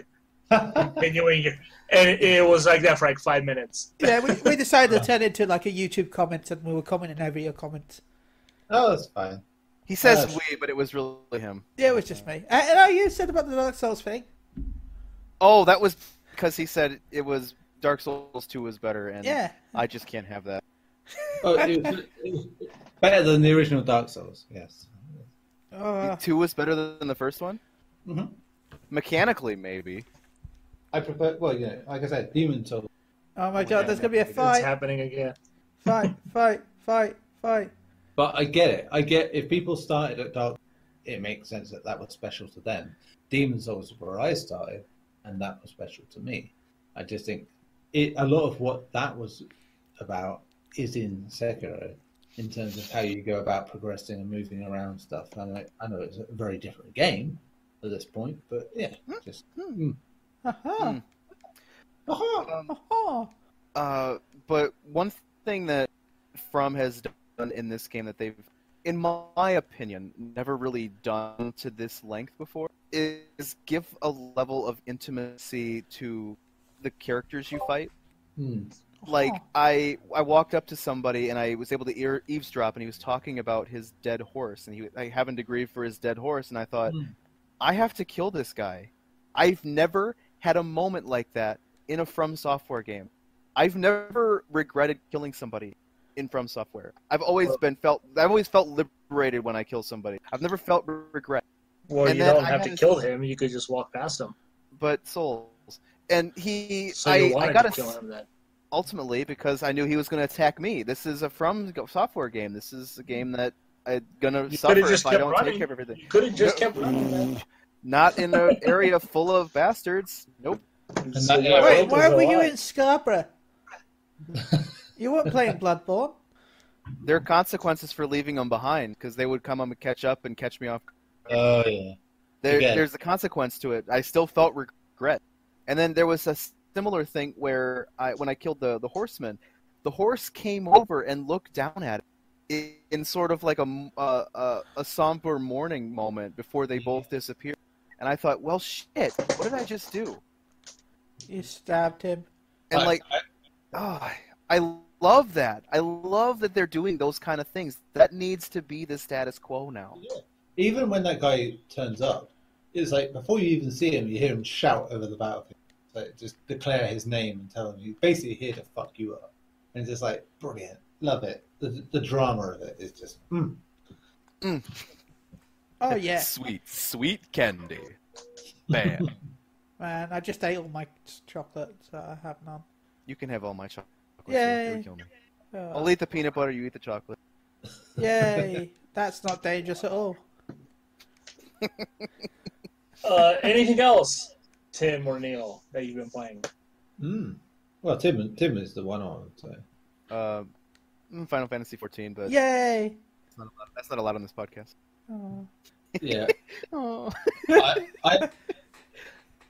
continuing, and it was like that for like 5 minutes. Yeah, we decided to turn it into like a YouTube comment, and we were commenting over your comments. Oh, that's fine. He says we, but it was really him. Yeah, it was just me. And you said about the Dark Souls thing. Oh, that was because he said it was Dark Souls 2 was better, and Yeah. I just can't have that. Oh, it was better than the original Dark Souls. Yes. 2 was better than the first one? Mm-hmm. Mechanically, maybe. I prefer. Well, you know, like I said, Demon Souls. Oh my god, there's gonna be a It's fight. happening again. Fight. But I get it. I get if people started at Dark, it makes sense that was special to them. Demon Souls is where I started, and that was special to me. I just think a lot of what that was about is in Sekiro, in terms of how you go about progressing and moving around stuff. And I know it's a very different game at this point, but yeah, just. Aha. But one thing that From has done in this game that they've, in my opinion, never really done to this length before is give a level of intimacy to the characters you fight. Like, I walked up to somebody and I was able to eavesdrop, and he was talking about his dead horse, and I happened to grieve for his dead horse, and I thought, I have to kill this guy. I've never had a moment like that in a From Software game. I've never regretted killing somebody in From Software. I've always felt liberated when I kill somebody. I've never felt regret. Well, And you then don't I have to had- kill him. You could just walk past him. But Souls. And So you I wanted got to kill him then. ultimately because I knew he was going to attack me. This is a From Software game. This is a game that I'm going to You suffer could have just if I kept don't running. take care of everything. You could have just kept running, man. Not in an area full of bastards. Nope. So that- you Wait, broke why his were you alive. in Scarborough? You weren't playing Bloodborne. There are consequences for leaving them behind because they would come up and catch up and catch me off. Oh yeah. There's a consequence to it. I still felt regret. And then there was a similar thing where when I killed the horseman, the horse came over and looked down at it in sort of like a somber mourning moment before they both disappeared. And I thought, well, shit, what did I just do? You stabbed him. And I love that. I love that they're doing those kind of things. That needs to be the status quo now. Even when that guy turns up, it's like before you even see him, you hear him shout over the battlefield. Like just declare his name and tell him he's basically here to fuck you up. And it's just like brilliant, love it. The drama of it is just. Oh yeah, Sweet candy. Bam. man! I just ate all my chocolate, so I have none. You can have all my chocolate. Yay. Don't kill me. Oh, I'll eat the peanut butter, you eat the chocolate. yay! That's not dangerous at all. Anything else, Tim or Neil, that you've been playing? Well, Tim is the one on. So. Final Fantasy 14, but Yay! that's not allowed on this podcast. Oh. Yeah, Oh.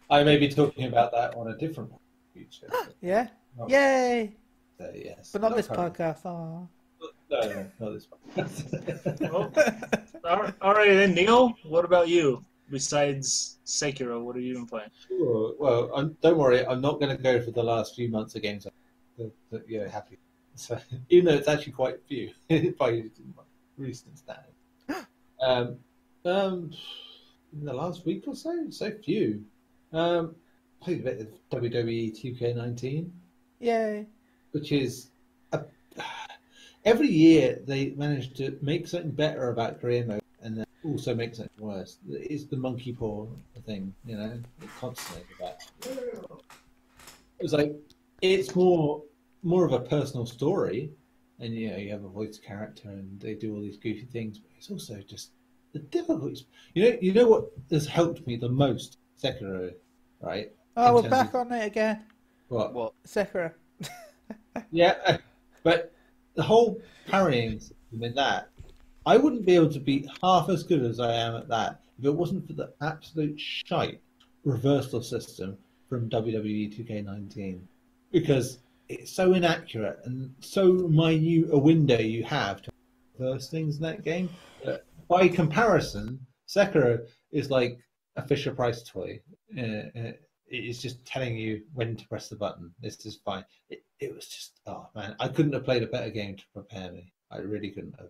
I may be talking about that on a different future. Yeah. Not- Yay! So, yes, But not this currently. podcast. Oh. No, not this podcast. Well, all right, then Neil, what about you? Besides Sekiro, what have you been playing? Sure. Well, don't worry. I'm not going to go for the last few months of games that you're happy. So, even though it's actually quite few by recent standards. In the last week or so few. Played a bit of WWE 2K19, Yay! which is every year they manage to make something better about career mode and then also make something worse. It's the monkey paw thing, you know, constantly with that. It's like it's more of a personal story, and you know you have a voice character and they do all these goofy things, but it's also just the difficulties. You know what has helped me the most, Sekiro, right? Oh, In we're terms back of- on it again. What? Well, Sekiro. Yeah, but the whole parrying system in that, I wouldn't be able to be half as good as I am at that if it wasn't for the absolute shite reversal system from WWE 2K19. Because it's so inaccurate and so minute a window you have to reverse things in that game that by comparison, Sekiro is like a Fisher Price toy. It's just telling you when to press the button. This is fine. It was just, oh man, I couldn't have played a better game to prepare me. I really couldn't have.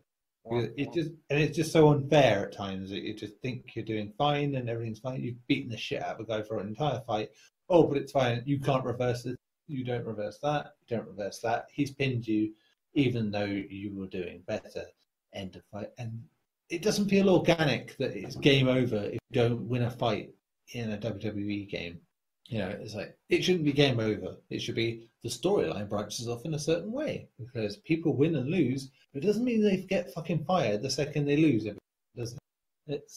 It's just so unfair at times that you just think you're doing fine and everything's fine. You've beaten the shit out of a guy for an entire fight. Oh, but it's fine. You can't reverse it. You don't reverse that. You don't reverse that. He's pinned you, even though you were doing better. End of fight. And it doesn't feel organic that it's game over if you don't win a fight in a WWE game. You know, it's like, it shouldn't be game over. It should be the storyline branches off in a certain way because people win and lose, but it doesn't mean they get fucking fired the second they lose, does it?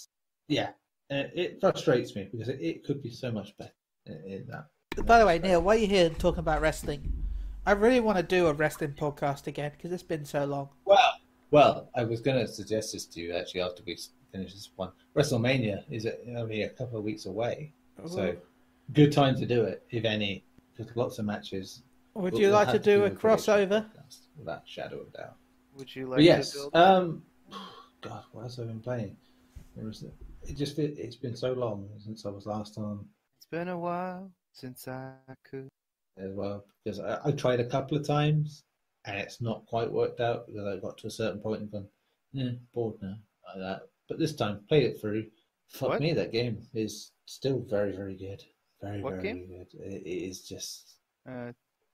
It frustrates me because it could be so much better in that. By the way, Neil, while you're here talking about wrestling, I really want to do a wrestling podcast again because it's been so long. Well, I was going to suggest this to you actually after we finish this one. WrestleMania is only a couple of weeks away, so good time to do it, if any, because lots of matches. Would you like to do a crossover? Without a shadow of doubt. Would you like yes. to build? God, what else have I been playing? It's been so long since I was last on. It's been a while since I could. As well, because I tried a couple of times and it's not quite worked out because I got to a certain point and gone, bored now, like that. But this time, played it through. Fuck me, that game is still very, very good. Very good. It is just.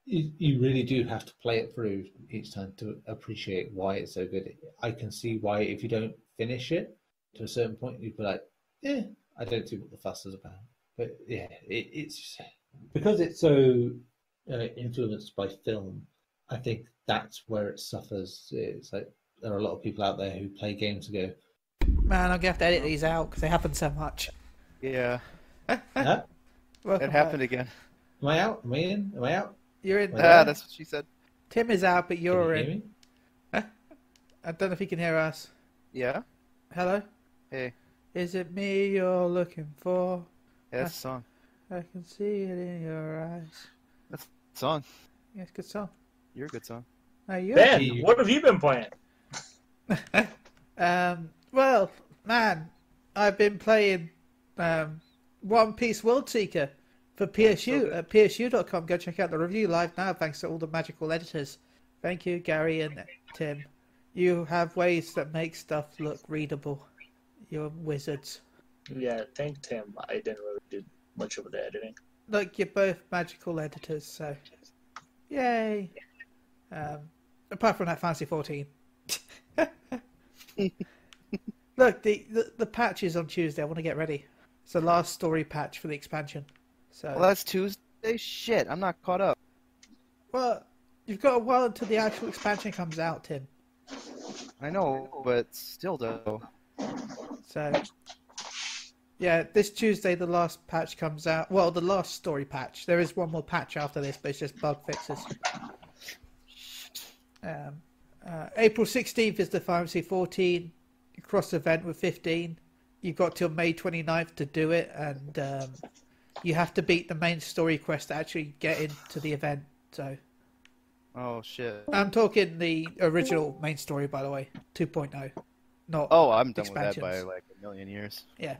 You really do have to play it through each time to appreciate why it's so good. I can see why if you don't finish it to a certain point, you'd be like, I don't see what the fuss is about. But yeah, it's because it's so influenced by film. I think that's where it suffers. It's like there are a lot of people out there who play games and go, man, I'm gonna have to edit these out because they happen so much. Yeah. huh? It happened again. Am I out? Am I in? Am I out? You're in. That's what she said. Tim is out, but you're Can you in. I don't know if you can hear us. Yeah. Hello? Hey. Is it me you're looking for? Yeah, that's a song. I can see it in your eyes. That's a song. Yeah, it's a good song. You're a good song. You? Ben, what have you been playing? Well, man, I've been playing One Piece World Seeker for PSU at psu.com. Go check out the review live now, thanks to all the magical editors. Thank you, Garri and Tim. You have ways that make stuff look readable. You're wizards. Yeah, thank Tim. I didn't really do much of the editing. Look, you're both magical editors, so yay. Apart from that Fantasy 14. Look, the patch is on Tuesday. I want to get ready. It's the last story patch for the expansion. So Well, that's Tuesday? Shit, I'm not caught up. Well, you've got a while until the actual expansion comes out, Tim. I know, but still though. So, yeah, this Tuesday the last patch comes out. Well, the last story patch. There is one more patch after this, but it's just bug fixes. April 16th is the Fantasy 14 cross event with 15. You've got till May 29th to do it, and you have to beat the main story quest to actually get into the event. So, Oh shit. I'm talking the original main story, by the way, 2.0. Not Oh, I'm done with that expansions. by like a million years. Yeah.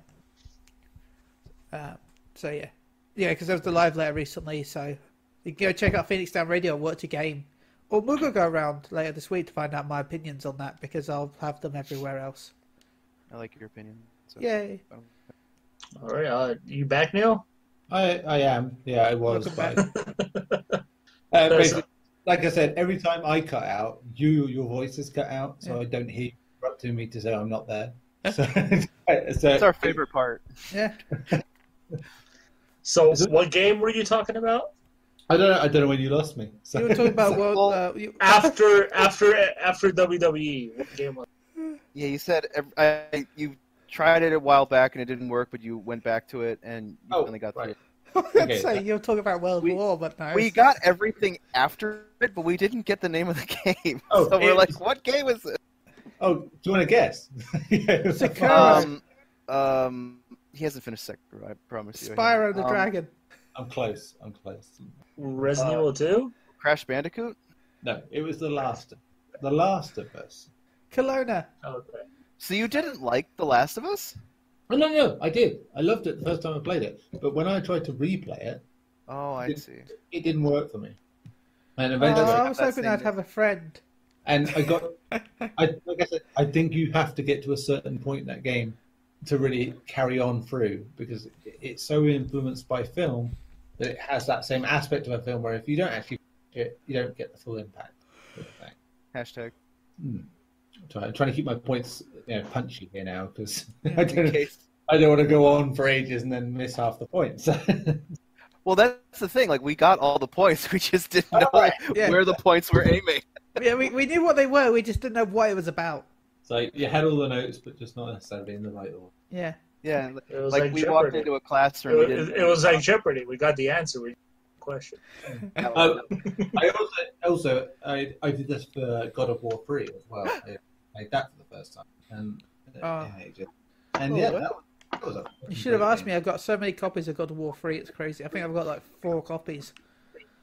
So yeah, because there was the live letter recently. So you can go check out Phoenix Down Radio, Work to Game, or we'll go around later this week to find out my opinions on that because I'll have them everywhere else. I like your opinion. So. Yay! All right, you back, Neil? I am. Yeah, I was. Welcome Basically, like I said, every time I cut out, your voice is cut out, so I don't hear you interrupting me to say I'm not there. So That's our favorite part. Yeah. So, what game were you talking about? I don't know when you lost me. So. You were talking about After WWE, what game was it? Yeah, you said you tried it a while back and it didn't work, but you went back to it and you finally got through it. I was going to say, you were talking about World War, but no. We got everything after it, but we didn't get the name of the game. Oh, so we're like, what game is it? Oh, do you want to guess? Sakura. He hasn't finished Sekiro, I promise you. Spyro the Dragon. I'm close. Resident Evil 2? Crash Bandicoot? No, it was The Last of Us. Kelowna. Okay. So you didn't like The Last of Us? Oh, no, I did. I loved it the first time I played it. But when I tried to replay it, Oh, I see. it didn't work for me. And Oh, eventually, I was that hoping same I'd have a friend. and I got, like I said, I think you have to get to a certain point in that game to really carry on through because it's so influenced by film that it has that same aspect of a film where if you don't actually it, you don't get the full impact of the thing. Hashtag. I'm trying to keep my points punchy here now because In I case. don't want to go on for ages and then miss half the points. Well, that's the thing. Like, we got all the points. We just didn't know Yeah. where the points were aiming. Yeah, we knew what they were. We just didn't know what it was about. So you had all the notes, but just not necessarily in the right order. Yeah. Yeah, It was like we walked Jeopardy. into a classroom. We didn't. It was like Jeopardy. We got the answer. We question. I did this for God of War 3 as well. I played that for the first time, and that was a You should have asked game. me. I've got so many copies of God of War 3. It's crazy. I think I've got like 4 copies.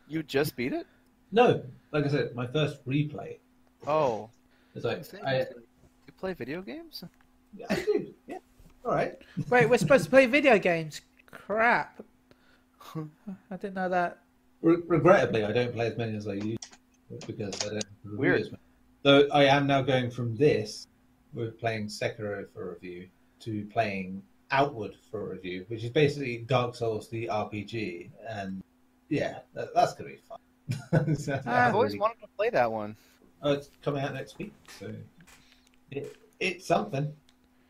You just beat it? No, like I said, my first replay. Oh. It's like You play video games? I do, yeah. All right. Wait, we're supposed to play video games? Crap. I didn't know that. Regrettably, I don't play as many as I used to because I don't review Weird. as many. So I am now going from this, with playing Sekiro for review, to playing Outward for review, which is basically Dark Souls, the RPG. And yeah, that's going to be fun. I've always wanted to play that one. Oh, it's coming out next week, so it's something.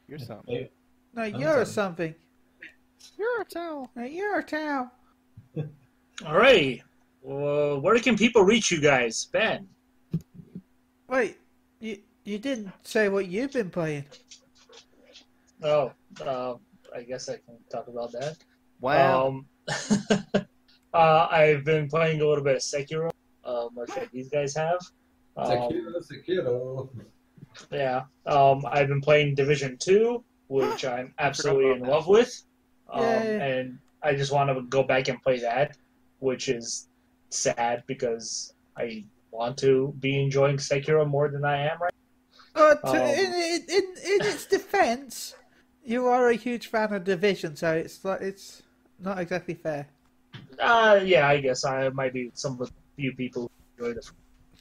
You're something. Maybe. No, you're something. You're a towel. No, you're a towel. All right. Well, where can people reach you guys, Ben? Wait, you didn't say what you've been playing. Oh, I guess I can talk about that. Wow. I've been playing a little bit of Sekiro, much like these guys have. Sekiro. Yeah. I've been playing Division 2, which I'm absolutely in love with. Yay. And I just want to go back and play that, which is sad because I want to be enjoying Sekiro more than I am right But in its defense, you are a huge fan of Division, so it's not exactly fair. Yeah, I guess I might be some of the few people who enjoy the.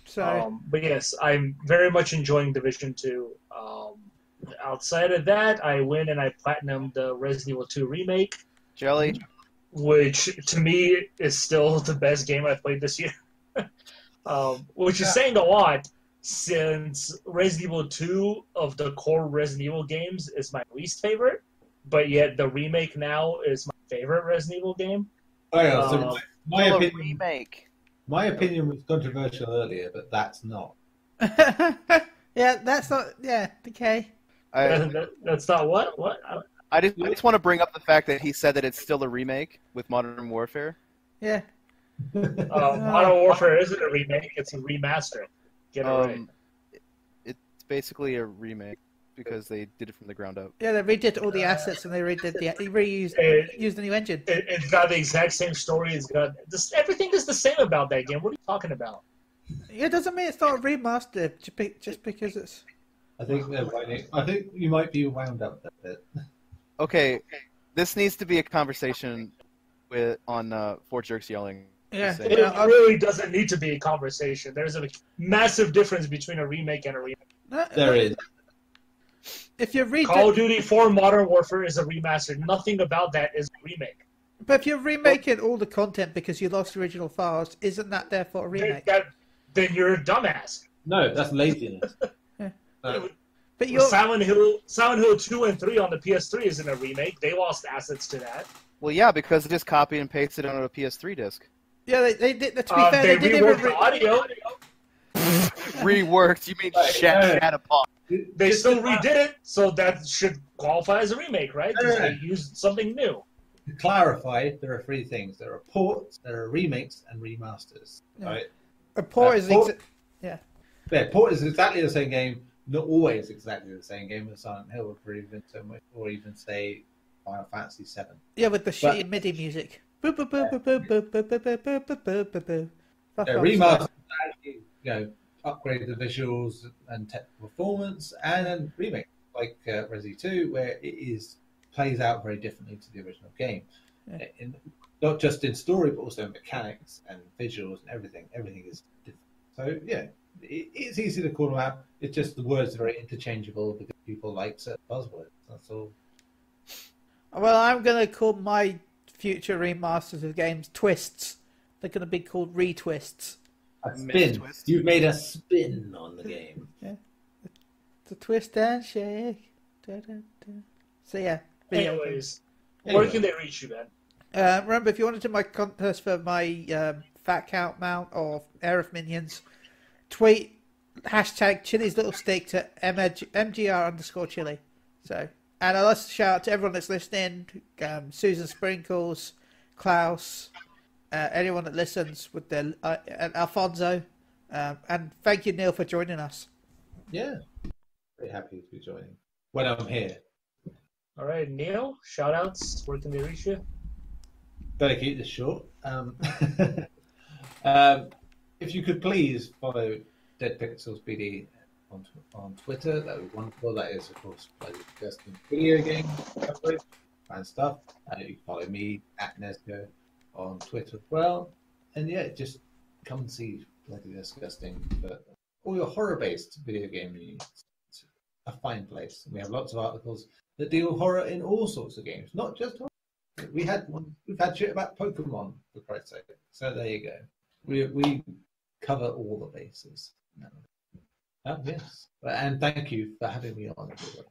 So But yes, I'm very much enjoying Division 2. Outside of that, I went and I platinumed the Resident Evil 2 remake, Jelly. which to me is still the best game I've played this year. Which is saying a lot since Resident Evil 2 of the core Resident Evil games is my least favorite, but yet the remake now is my favorite Resident Evil game. Oh, yeah, so my Still a opinion. remake. My opinion was controversial earlier, but that's not. yeah, that's not. Yeah, okay. That's not what? What? I just want to bring up the fact that he said that it's still a remake with Modern Warfare. Yeah. Modern Warfare isn't a remake, it's a remaster. Get it right. It's basically a remake because they did it from the ground up. Yeah, they redid all the assets and they reused the new engine. It's got the exact same story. It's got everything is the same about that game. What are you talking about? It doesn't mean it's not a remaster just because it's. I think you might be wound up a bit. Okay, this needs to be a conversation on Four Jerks Yelling. Yeah, It really doesn't need to be a conversation. There's a massive difference between a remake and a remake. There is. If you read Call of Duty 4 Modern Warfare is a remaster. Nothing about that is a remake. But if you're remaking all the content because you lost the original files, isn't that therefore a remake? Then you're a dumbass. No, that's laziness. But you're Silent Hill 2 and 3 on the PS3 isn't a remake. They lost assets to that. Well, yeah, because they just copied and pasted it onto a PS3 disc. yeah, they did. To be fair, They did reworked the audio. Reworked? You mean shat upon? They still redid it, so that should qualify as a remake, right? Because they used something new. To clarify, there are 3 things. There are ports, there are remakes, and remasters. Yeah. Right? A port is Yeah, port is exactly the same game. Not always exactly the same game as Silent Hill, or even say Final Fantasy VII. yeah with the shitty MIDI music. Boop, boop, boop, boop, boop, boop, boop, boop, boop, boop, boop, boop, boop. Fuck off. Remasters actually, upgrade the visuals and technical performance, and then remake. like Resi 2, where it plays out very differently to the original game. Yeah. Not just in story, but also in mechanics and visuals and everything. Everything is different. So, yeah, it's easy to call them out. It's just the words are very interchangeable because people like certain buzzwords. That's all. Well, I'm going to call my future remasters of games twists. They're going to be called retwists. A spin. You've made a spin on the game. Yeah. The twist and shake. Da, da, da. So, yeah. Anyways, where can they reach you, man? Remember, if you want to do my contest for my fat count mount or Air of Minions, tweet hashtag Chili's Little Stick to MGR_Chili. So, and I'll also shout out to everyone that's listening, Susan Sprinkles, Klaus, anyone that listens with their and Alfonso, and thank you, Neil, for joining us. Yeah, very happy to be joining when I'm here. All right, Neil, shout outs. Where can they reach you? Better keep this short. If you could please follow Dead Pixels BD on Twitter, that would be wonderful. That is, of course, discussing video game coverage and stuff. You can follow me at Nesco on Twitter as well. And yeah, just come and see Bloody Disgusting. But all your horror-based video game news. It's a fine place. We have lots of articles that deal with horror in all sorts of games, not just horror. We've had shit about Pokemon, for Christ's sake. So there you go. We cover all the bases. Yes. And thank you for having me on, everybody.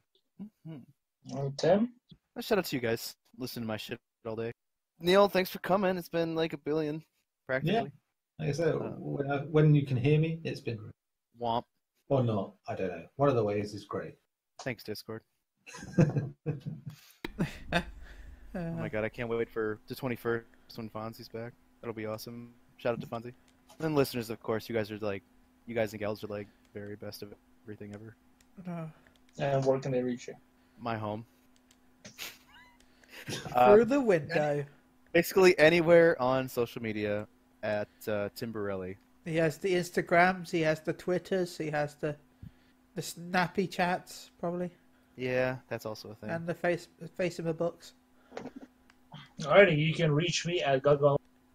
Well, Tim? A shout out to you guys. Listen to my shit all day. Neil, thanks for coming. It's been like 1 billion, practically. Yeah. Like I said, when you can hear me, it's been great. Womp. Or not, I don't know. One of the ways is great. Thanks, Discord. Oh my god, I can't wait for the 21st when Fonzie's back. That'll be awesome. Shout out to Fonzie. And listeners, of course, you guys and gals are like very best of everything ever. And where can they reach you? My home. Through the window. Basically anywhere on social media at Tim Borelli. He has the Instagrams, he has the Twitters, he has the snappy chats, probably. Yeah, that's also a thing. And the face in the books. Alrighty, you can reach me at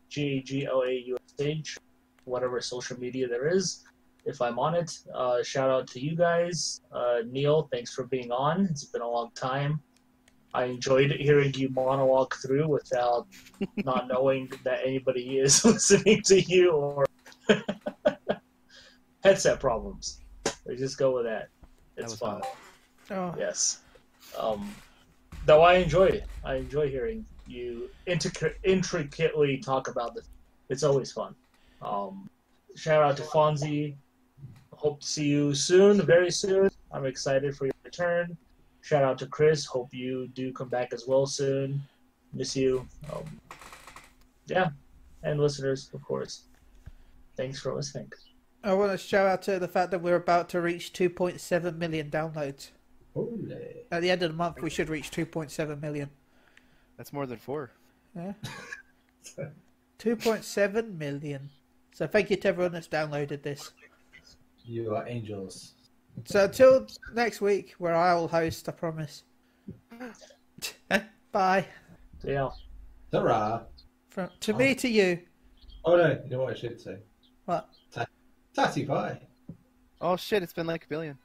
GGLAUSH, whatever social media there is, if I'm on it. Shout out to you guys. Neil, thanks for being on. It's been a long time. I enjoyed hearing you monologue through without not knowing that anybody is listening to you or headset problems. We just go with that. It's fun. Oh. Yes. Though I enjoy it. I enjoy hearing you intricately talk about this. It's always fun. Shout out to Fonzie. Hope to see you soon, very soon. I'm excited for your return. Shout out to Chris. Hope you do come back as well soon. Miss you. Yeah. And listeners, of course. Thanks for listening. I want to shout out to the fact that we're about to reach 2.7 million downloads. Holy. At the end of the month, we should reach 2.7 million. That's more than 4. Yeah. 2.7 million. So thank you to everyone that's downloaded this. You are angels. So until next week, where I will host, I promise. Bye. Yeah. Ta-ra. To me, to you. Oh no, you know what I should say? What? Tatty pie. Oh shit, it's been like 1 billion.